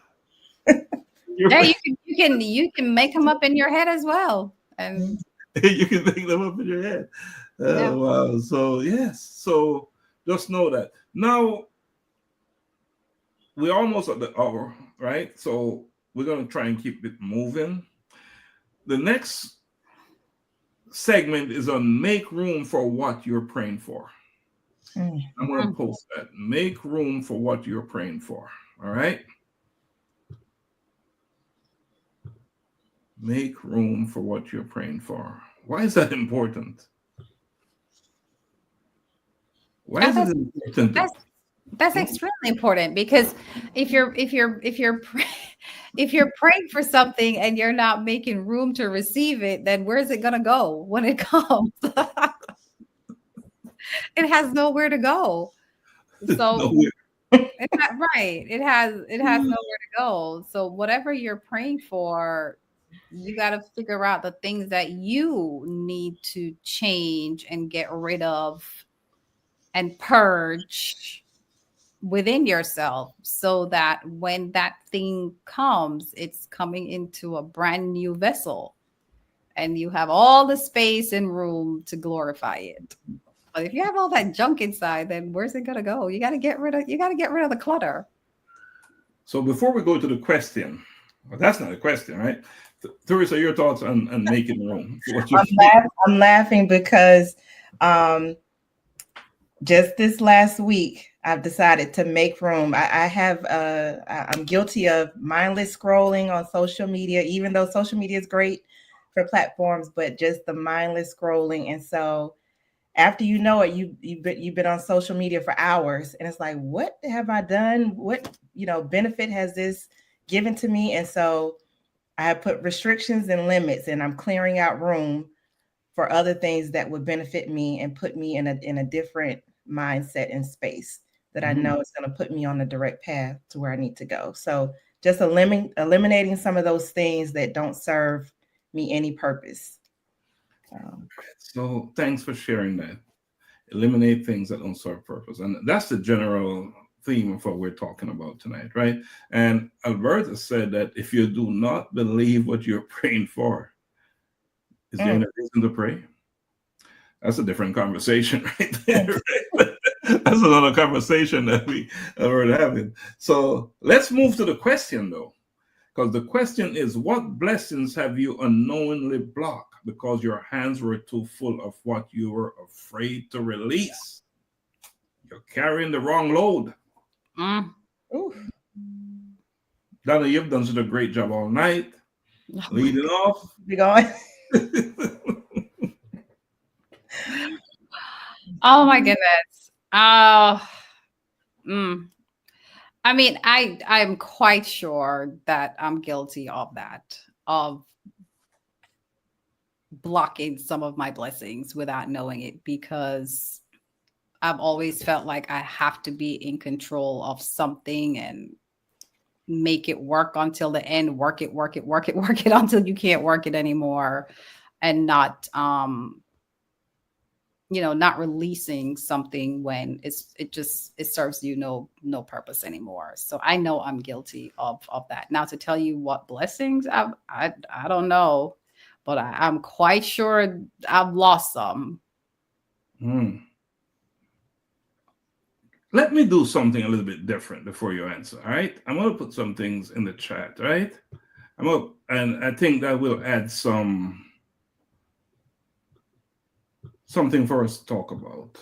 Yeah, you can make them up in your head as well, and you can make them up in your head. Wow! So yes, so just know that. Now we're almost at the hour, right? So we're gonna try and keep it moving. The next segment is on make room for what you're praying for. I'm going to post that. Make room for what you're praying for. All right. Make room for what you're praying for. Why is that important? Why is it important? That's extremely important, because if you're praying for something and you're not making room to receive it, then where's it gonna go when it comes? It has nowhere to go. So it has nowhere to go. So whatever you're praying for, you got to figure out the things that you need to change and get rid of and purge within yourself, so that when that thing comes, it's coming into a brand new vessel and you have all the space and room to glorify it. But if you have all that junk inside, then where's it gonna go? You gotta get rid of the clutter. So before we go to the question, well, that's not a question, right? Theresa, your thoughts on making room? I'm laughing because just this last week, I've decided to make room. I'm guilty of mindless scrolling on social media, even though social media is great for platforms, but just the mindless scrolling. And so after you know it, you've been on social media for hours, and it's like, what have I done? What benefit has this given to me. And so I have put restrictions and limits, and I'm clearing out room for other things that would benefit me and put me in a different mindset and space that I know is going to put me on the direct path to where I need to go. So just eliminating some of those things that don't serve me any purpose. So thanks for sharing that. Eliminate things that don't serve purpose. And that's the general theme of what we're talking about tonight, right? And Alberta said that if you do not believe what you're praying for, is there any reason to pray? That's a different conversation right there. Right? That's another conversation that we're having. So let's move to the question, though, because the question is, what blessings have you unknowingly blocked because your hands were too full of what you were afraid to release? You're carrying the wrong load. Donna, you've done such a great job all night. Leading off. You going? Oh my goodness. I mean, I'm quite sure that I'm guilty of that, of blocking some of my blessings without knowing it, because I've always felt like I have to be in control of something and make it work until the end, work it until you can't work it anymore, and not not releasing something when it serves you no purpose anymore. So I know I'm guilty of that. Now, to tell you what blessings I don't know, but I'm quite sure I've lost some. Let me do something a little bit different before you answer. All right, I'm going to put some things in the chat. Right, and I think that will add something for us to talk about.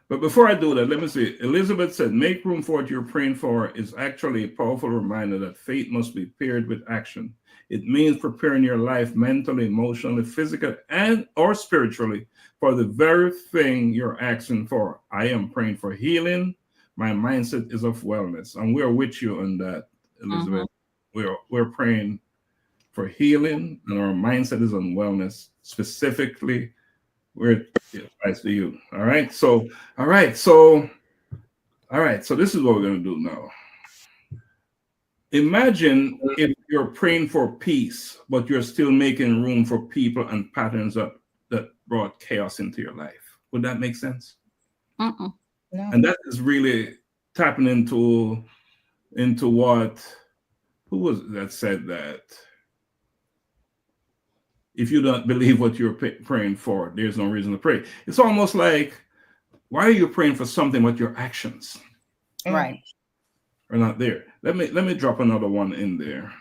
But before I do that, let me see. Elizabeth said, make room for what you're praying for is actually a powerful reminder that faith must be paired with action. It means preparing your life mentally, emotionally, physically, and or spiritually for the very thing you're asking for. I am praying for healing. My mindset is of wellness. And we're with you on that, Elizabeth. We're praying for healing, and our mindset is on wellness. Specifically, we're advice to you. All right. So this is what we're going to do now. Imagine if you're praying for peace, but you're still making room for people and patterns that brought chaos into your life. Would that make sense? No. And that is really tapping into what, who was it that said that? If you don't believe what you're praying for, there's no reason to pray. It's almost like, why are you praying for something but your actions Right. are not there? Let me drop another one in there.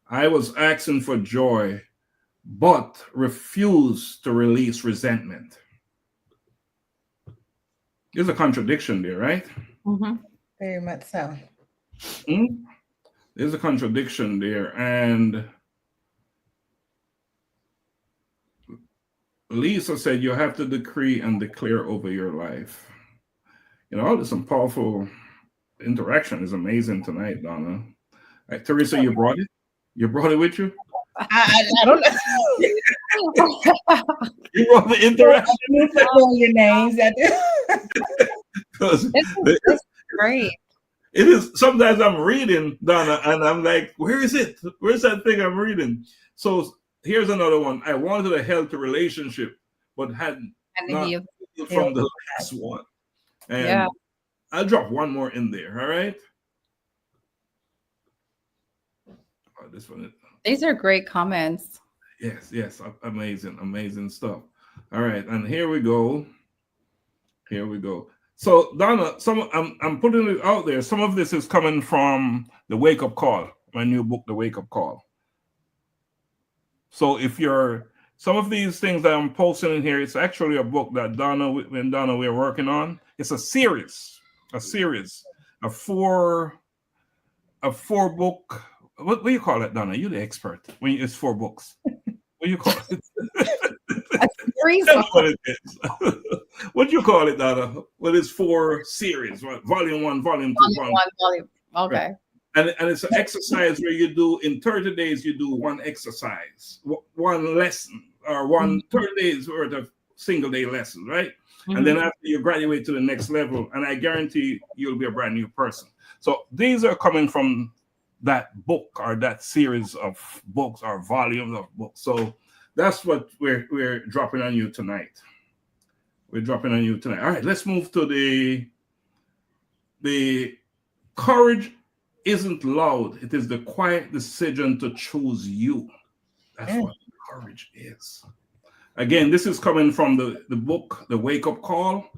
I was asking for joy, but refused to release resentment. There's a contradiction there, right? Very much so. There's a contradiction there. And Lisa said you have to decree and declare over your life. There's some powerful interaction. Is amazing tonight, Donna. Theresa, you brought it? You brought it with you? I don't know. You brought the interaction? You put all your names. It's great. It is. Sometimes I'm reading, Donna, and I'm like, where is it? Where's that thing I'm reading? So here's another one. I wanted a healthy relationship, but hadn't healed from the last one. And I'll drop one more in there. All right. Oh, this one. These are great comments. Yes. Amazing stuff. All right. And here we go. So Donna, I'm putting it out there. Some of this is coming from the Wake Up Call, my new book, The Wake Up Call. So some of these things that I'm posting in here, it's actually a book that Donna we're working on. It's a series, a four book. What do you call it, Donna? You're the expert. When it's 4 books, what do you call it? A series. That's what it is. What do you call it, Donna? Well, it's 4 series, right? Volume 1, Volume 2, Volume one, volume. Okay. Right. And it's an exercise where you do, in 30 days, you do 1 exercise, 1 lesson, or 30 days worth of single day lessons, right? And then after you graduate to the next level, and I guarantee you'll be a brand new person. So these are coming from that book or that series of books or volumes of books. So that's what we're dropping on you tonight. We're dropping on you tonight. All right, let's move to the courage isn't loud. It is the quiet decision to choose you. That's what courage is. Again, this is coming from the book, The Wake Up Call.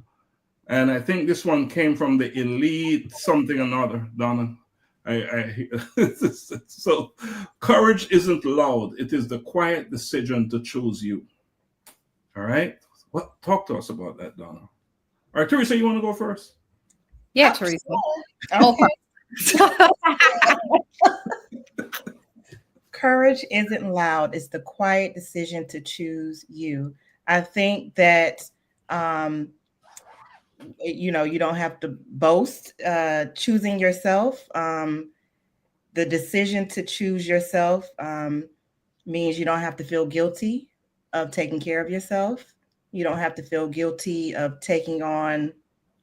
And I think this one came from the Elite something or another, Donna. So courage isn't loud. It is the quiet decision to choose you. All right. Talk to us about that, Donna. All right, Theresa, you want to go first? Yeah, Theresa. Courage isn't loud. It's the quiet decision to choose you. I think that, you don't have to boast choosing yourself. The decision to choose yourself means you don't have to feel guilty of taking care of yourself. You don't have to feel guilty of taking on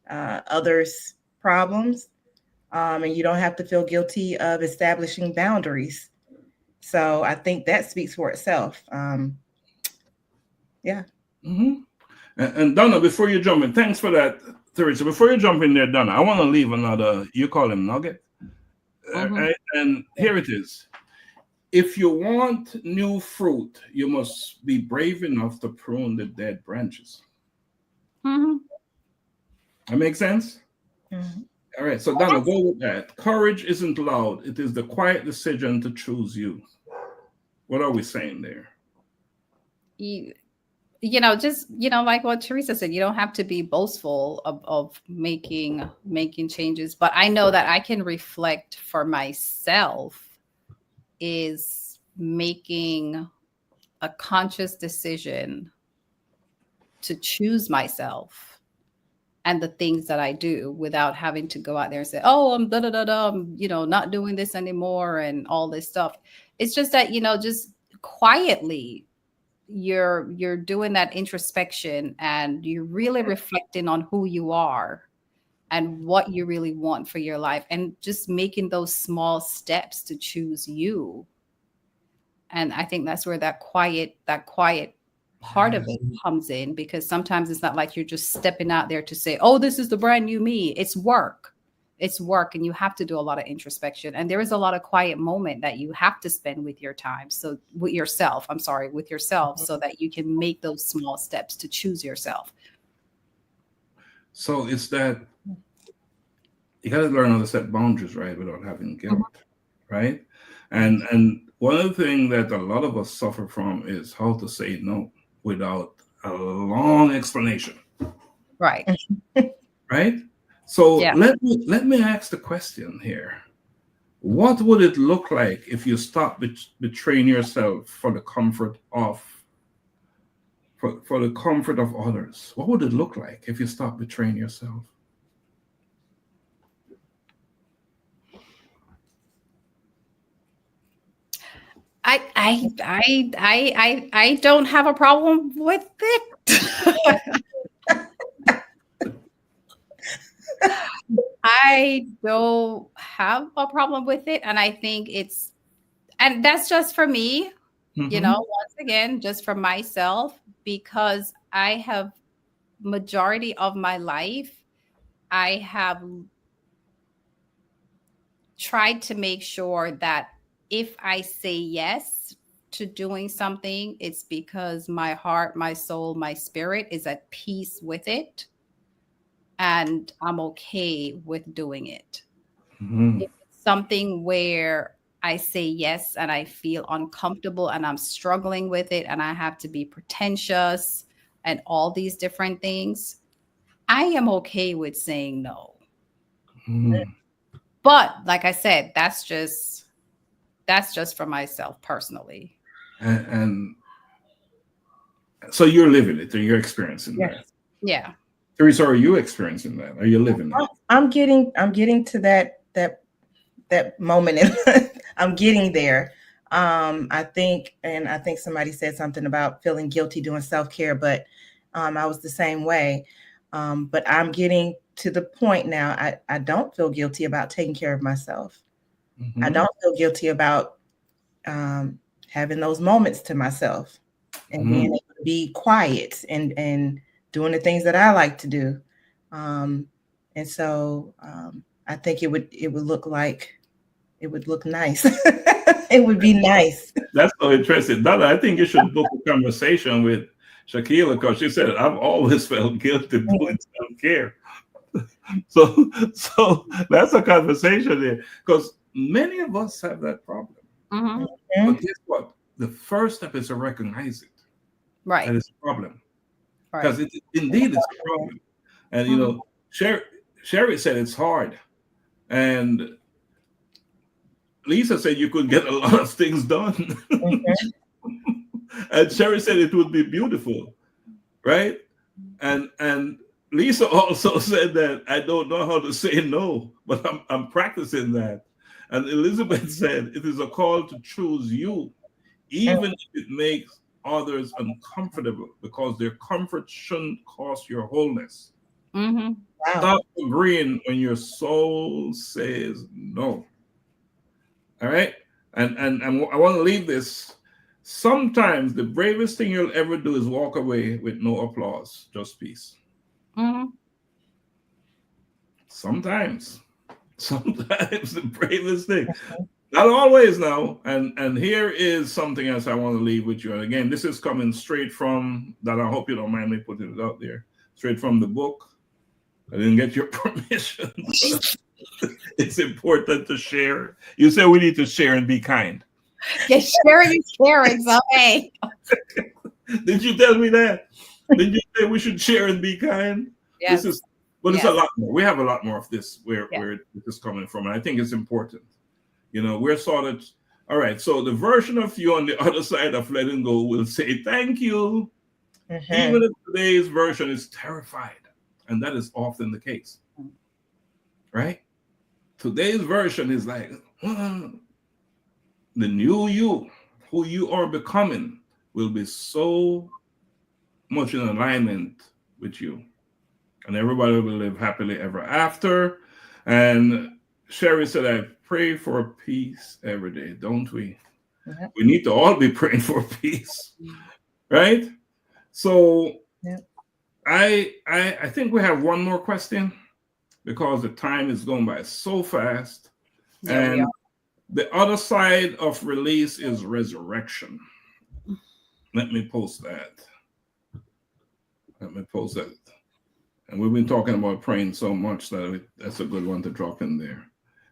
others' problems. And you don't have to feel guilty of establishing boundaries. So I think that speaks for itself. Yeah. And Donna, before you jump in, thanks for that, Theresa. Before you jump in there, Donna, I want to leave another, you call him nugget. And here it is. If you want new fruit, you must be brave enough to prune the dead branches. That makes sense? All right, so Donna, go with that. Courage isn't loud. It is the quiet decision to choose you. What are we saying there? Just like what Theresa said, you don't have to be boastful of making changes. But I know that I can reflect for myself is making a conscious decision to choose myself and the things that I do without having to go out there and say, oh, I'm I'm, not doing this anymore and all this stuff. It's just that, just quietly you're doing that introspection and you're really reflecting on who you are and what you really want for your life and just making those small steps to choose you. And I think that's where that quiet part of it comes in, because sometimes it's not like you're just stepping out there to say, oh, this is the brand new me. It's work. And you have to do a lot of introspection. And there is a lot of quiet moment that you have to spend with your time. So with yourself, so that you can make those small steps to choose yourself. So it's that you got to learn how to set boundaries, right? Without having guilt, right? And one of the things that a lot of us suffer from is how to say no without a long explanation. Right. Right? So let me ask the question here. What would it look like if you stop betraying yourself for the comfort of others? What would it look like if you stop betraying yourself? I don't have a problem with it. I don't have a problem with it. And I think and that's just for me, once again, just for myself, because I have majority of my life, I have tried to make sure that if I say yes to doing something, it's because my heart, my soul, my spirit is at peace with it. And I'm okay with doing it. If it's something where I say yes and I feel uncomfortable and I'm struggling with it and I have to be pretentious and all these different things, I am okay with saying no. But like I said, that's just for myself personally. And so you're living it, or you're experiencing that. Yeah. Theresa, are you experiencing that? Are you living that? I'm getting to that moment. I'm getting there. I think somebody said something about feeling guilty doing self-care, but I was the same way. But I'm getting to the point now. I don't feel guilty about taking care of myself. I don't feel guilty about having those moments to myself and being able to be quiet and doing the things that I like to do. And so I think it would look nice. It would be nice. That's so interesting. Donna, I think you should book a conversation with Shakila, because she said, I've always felt guilty doing self-care. So that's a conversation there, because many of us have that problem. But guess what? The first step is to recognize it. Right. That it's a problem. Right. Because indeed it's a problem. And, you know, Sherry said it's hard. And Lisa said you could get a lot of things done. And Sherry said it would be beautiful, right? And Lisa also said that I don't know how to say no, but I'm practicing that. And Elizabeth said it is a call to choose you, even if it makes others uncomfortable, because their comfort shouldn't cost your wholeness. Wow. Stop agreeing when your soul says no. All right? And I want to leave this. Sometimes the bravest thing you'll ever do is walk away with no applause, just peace. Sometimes the bravest thing. Not always now. And here is something else I want to leave with you. And again, this is coming straight from, that I hope you don't mind me putting it out there, straight from the book. I didn't get your permission. It's important to share. You said we need to share and be kind. Yes, sharing is caring. So hey. Did you tell me that? Did you say we should share and be kind? Yes. It's a lot more. We have a lot more of this where this is coming from. And I think it's important. You know, we're sort of, all right, so the version of you on the other side of letting go will say, thank you. Even if today's version is terrified. And that is often the case. Right? Today's version is like, the new you, who you are becoming, will be so much in alignment with you. And everybody will live happily ever after. And Sherry said, I pray for peace every day, don't we? We need to all be praying for peace. Right? So I think we have one more question, because the time is going by so fast. And the other side of release is resurrection. Let me post that. And we've been talking about praying so much that that's a good one to drop in there.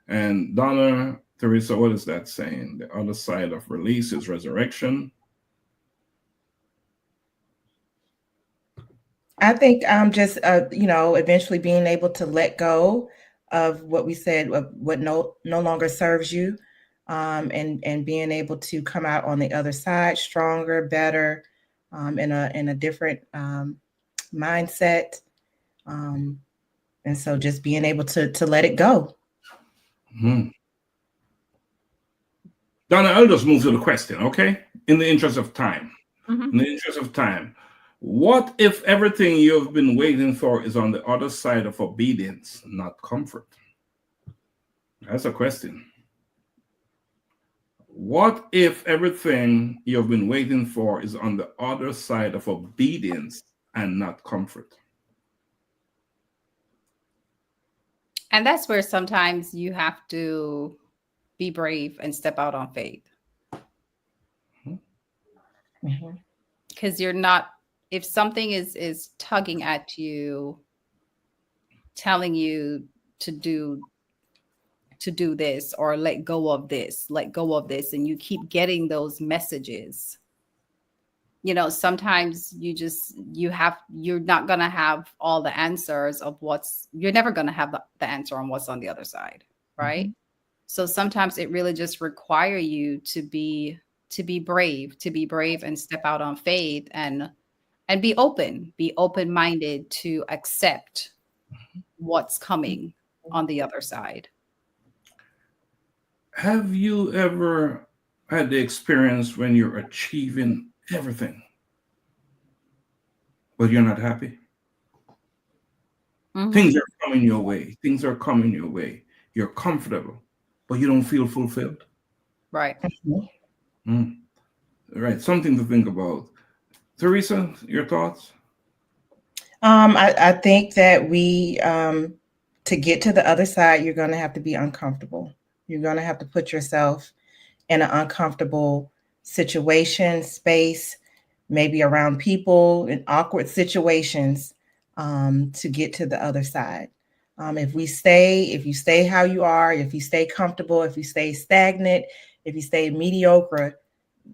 And Donna, Theresa, what is that saying? The other side of release is resurrection. I think just eventually being able to let go of what we said, of what no longer serves you, and being able to come out on the other side stronger, better, in a different mindset, and so just being able to let it go. Donna, I'll just move to the question, okay? In the interest of time. In the interest of time. What if everything you've been waiting for is on the other side of obedience, not comfort? That's a question. What if everything you've been waiting for is on the other side of obedience and not comfort? And that's where sometimes you have to be brave and step out on faith. Because you're not, if something is tugging at you, telling you to do this or let go of this, and you keep getting those messages, you know, sometimes you're not going to have all the answers of you're never going to have the answer on what's on the other side. Right. So sometimes it really just requires you to be brave and step out on faith and and be open-minded to accept what's coming on the other side. Have you ever had the experience when you're achieving everything, but you're not happy? Mhm. Things are coming your way. Things are coming your way. You're comfortable, but you don't feel fulfilled. Right. Mm. Right. Something to think about. Theresa, your thoughts? I think that to get to the other side, you're going to have to be uncomfortable. You're going to have to put yourself in an uncomfortable situation, space, maybe around people in awkward situations, to get to the other side. If you stay how you are, if you stay comfortable, if you stay stagnant, if you stay mediocre,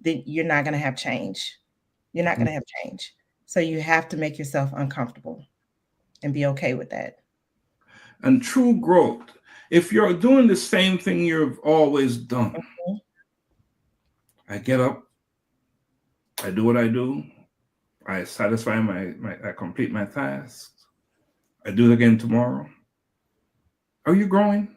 then you're not going to have change. You're not going to have change. So you have to make yourself uncomfortable and be okay with that. And true growth, if you're doing the same thing you've always done, Mhm. I get up, I do what I do, I satisfy I complete my tasks, I do it again tomorrow. Are you growing?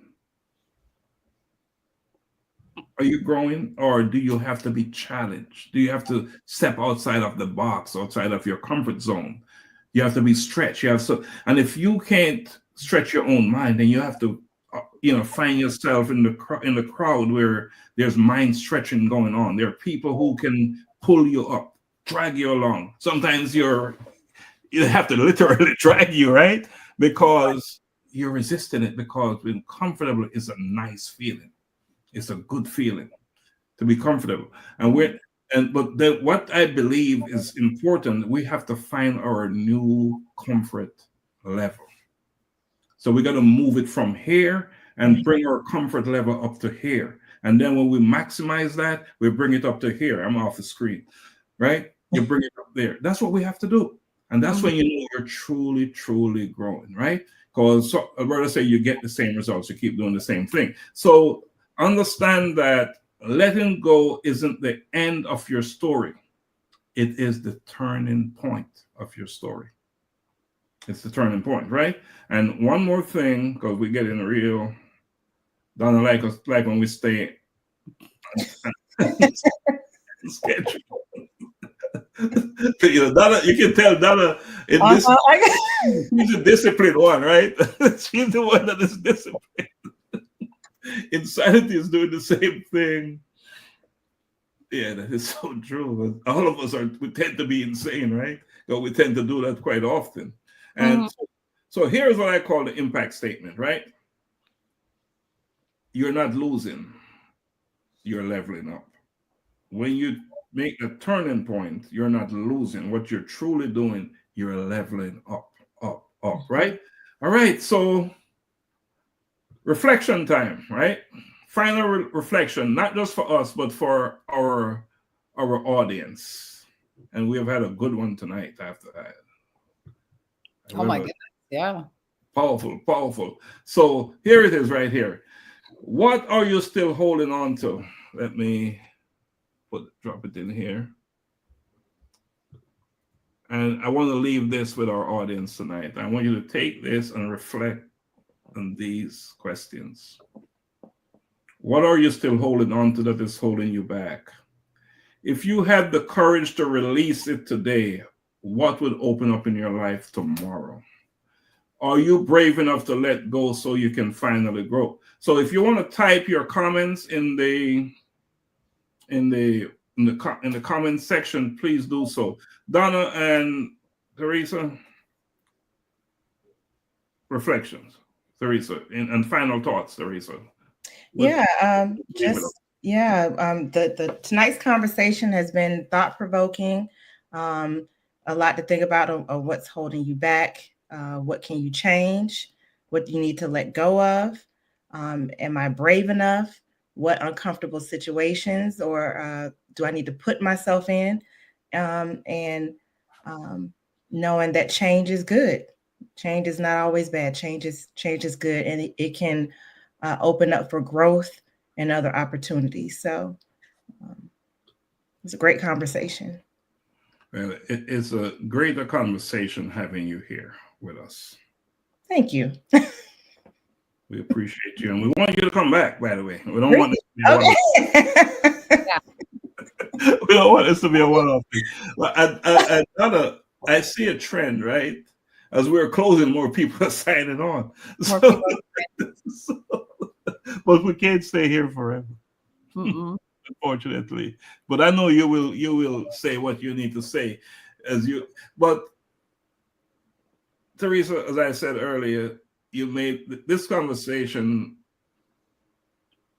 Are you growing, or do you have to be challenged? Do you have to step outside of the box, outside of your comfort zone? You have to be stretched. And if you can't stretch your own mind, then you have to, find yourself in the crowd where there's mind stretching going on. There are people who can pull you up, drag you along. Sometimes you have to literally drag you, right? Because you're resisting it, because being comfortable is a nice feeling. It's a good feeling to be comfortable. But what I believe is important, we have to find our new comfort level. So we got to move it from here and bring our comfort level up to here. And then when we maximize that, we bring it up to here. I'm off the screen, right? You bring it up there. That's what we have to do. And that's when you know you're truly, truly growing, right? Because I'd rather say you get the same results, you keep doing the same thing. So understand that letting go isn't the end of your story. It is the turning point of your story. It's the turning point, right? And one more thing, because we get in real, Donna, like when we stay schedule. Donna, you can tell Donna in this, she's a disciplined one, right? She's the one that is disciplined. Insanity is doing the same thing. Yeah, that is so true. All of us we tend to be insane, right? So we tend to do that quite often. And so here's what I call the impact statement, right? You're not losing, you're leveling up. When you make a turning point, you're not losing. What you're truly doing, you're leveling up, right? All right, so reflection time, right? Final reflection, not just for us, but for our audience. And we have had a good one tonight after that. Oh my goodness. Yeah. Powerful. So here it is right here. What are you still holding on to? Let me drop it in here. And I want to leave this with our audience tonight. I want you to take this and reflect on these questions. What are you still holding on to that is holding you back? If you had the courage to release it today, what would open up in your life tomorrow? Are you brave enough to let go so you can finally grow? So if you want to type your comments in the comment section, please do so. Donna and Theresa, reflections. Theresa, and final thoughts, Theresa. The tonight's conversation has been thought-provoking. A lot to think about of what's holding you back. What can you change? What do you need to let go of? Am I brave enough? What uncomfortable situations or do I need to put myself in? And knowing that change is good. Change is not always bad. Change is good, and it can open up for growth and other opportunities. So it's a great conversation. Well, it's a greater conversation having you here with us. Thank you. We appreciate you, and we want you to come back. By the way, we don't want this to be a one-off. We don't want this to be a one-off thing. But I see a trend, right? As we're closing, more people are signing on. But we can't stay here forever, unfortunately. But I know you will say what you need to say, But Theresa, as I said earlier, you made this conversation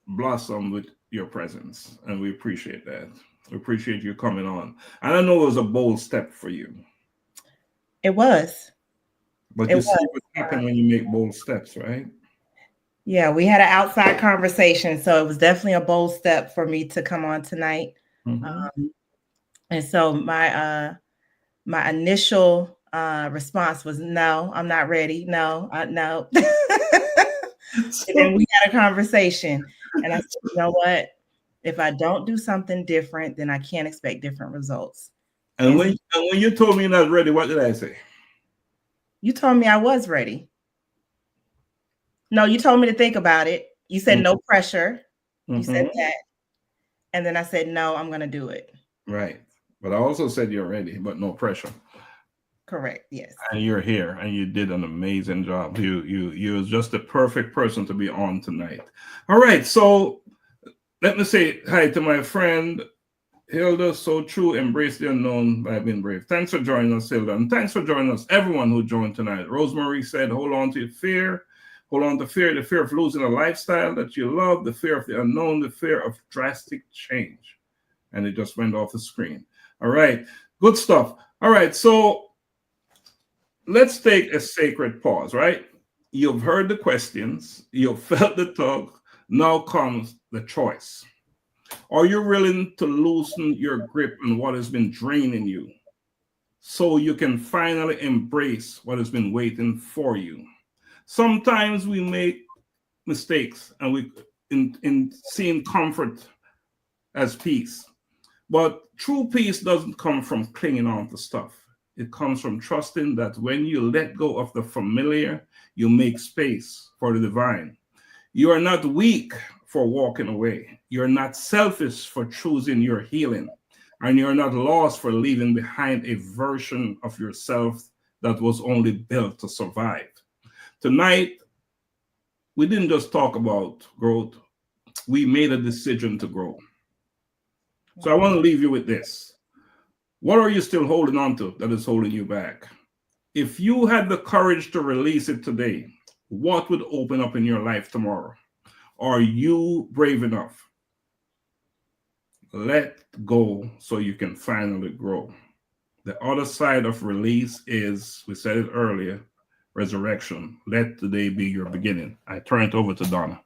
blossom with your presence, and we appreciate that. We appreciate you coming on. And I know it was a bold step for you. It was. But you see what happens when you make bold steps, right? Yeah, we had an outside conversation, so it was definitely a bold step for me to come on tonight. And so my initial response was, no, I'm not ready. No. And then we had a conversation, and I said, you know what? If I don't do something different, then I can't expect different results. And when you told me you're not ready, what did I say? You told me I was ready. No, you told me to think about it. You said no pressure. You said that. And then I said, no, I'm going to do it. Right. But I also said you're ready, but no pressure. Correct. Yes. And you're here, and you did an amazing job. You was just the perfect person to be on tonight. All right. So let me say hi to my friend Hilda. So true. Embrace the unknown by being brave. Thanks for joining us, Hilda. And thanks for joining us, everyone who joined tonight. Rosemary said, hold on to your fear. Hold on to fear, the fear of losing a lifestyle that you love, the fear of the unknown, the fear of drastic change. And it just went off the screen. All right. Good stuff. All right. So let's take a sacred pause, right? You've heard the questions. You've felt the tug. Now comes the choice. Are you willing to loosen your grip on what has been draining you so you can finally embrace what has been waiting for you? Sometimes we make mistakes and we in seeing comfort as peace. But true peace doesn't come from clinging on to stuff. It comes from trusting that when you let go of the familiar, you make space for the divine. You are not weak for walking away. You're not selfish for choosing your healing. And you're not lost for leaving behind a version of yourself that was only built to survive. Tonight, we didn't just talk about growth. We made a decision to grow. So I want to leave you with this. What are you still holding on to that is holding you back? If you had the courage to release it today, what would open up in your life tomorrow? Are you brave enough? Let go so you can finally grow. The other side of release is, we said it earlier, resurrection. Let today be your beginning. I turn it over to Donna.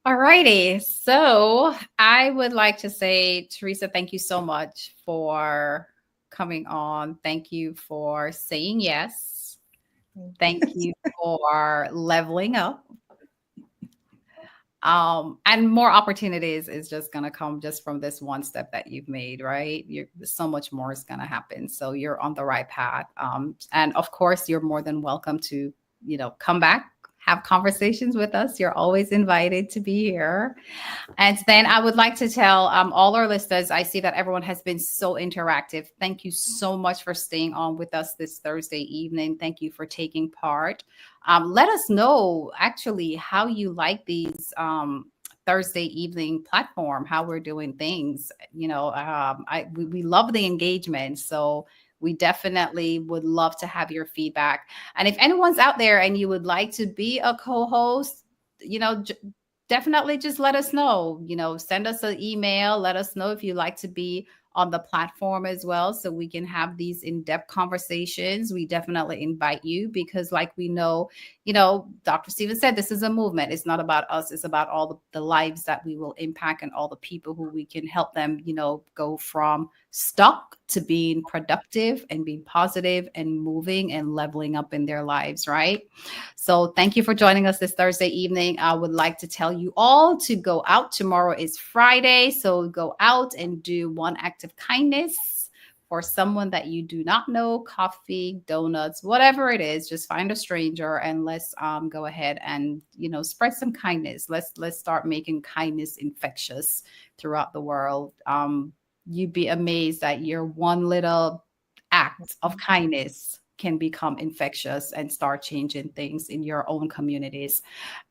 All righty. So I would like to say, Theresa, thank you so much for coming on. Thank you for saying yes. Thank you for leveling up. And more opportunities is just going to come just from this one step that you've made, right? So much more is going to happen. So you're on the right path. And of course, you're more than welcome to, come back, have conversations with us. You're always invited to be here. And then I would like to tell all our listeners, I see that everyone has been so interactive. Thank you so much for staying on with us this Thursday evening. Thank you for taking part. Let us know actually how you like these Thursday evening platform, how we're doing things. We love the engagement. So we definitely would love to have your feedback. And if anyone's out there and you would like to be a co-host, definitely just let us know. Send us an email. Let us know if you'd like to be on the platform as well, so we can have these in-depth conversations. We definitely invite you because, like we know, Dr. Stephen said, this is a movement. It's not about us. It's about all the lives that we will impact and all the people who we can help them, go from stuck to being productive and being positive and moving and leveling up in their lives, right? So thank you for joining us this Thursday evening. I would like to tell you all to go out. Tomorrow is Friday, so go out and do one act of kindness. for someone that you do not know, coffee, donuts, whatever it is, just find a stranger and let's go ahead and, you know, spread some kindness. Let's start making kindness infectious throughout the world. You'd be amazed that your one little act of kindness can become infectious and start changing things in your own communities.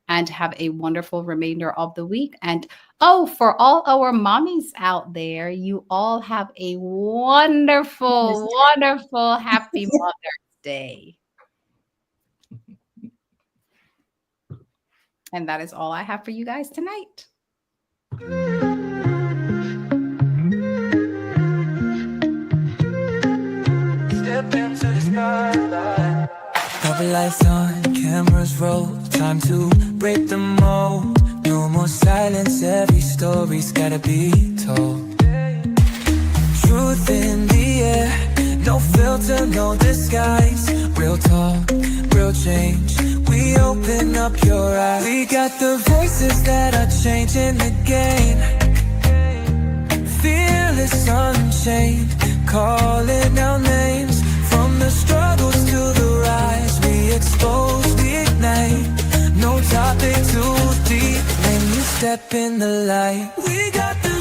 And have a wonderful remainder of the week. And oh, for all our mommies out there, you all have a wonderful, wonderful, happy Mother's Day. And that is all I have for you guys tonight. Step into the spotlight. Couple lights on, cameras roll. Time to break the mold. No more silence, every story's gotta be told. Truth in the air, no filter, no disguise. Real talk, real change. We open up your eyes. We got the voices that are changing the game. Fearless, unchained, calling our names. From the struggles to the rise, we expose, we ignite. No topic too deep when you step in the light. We got the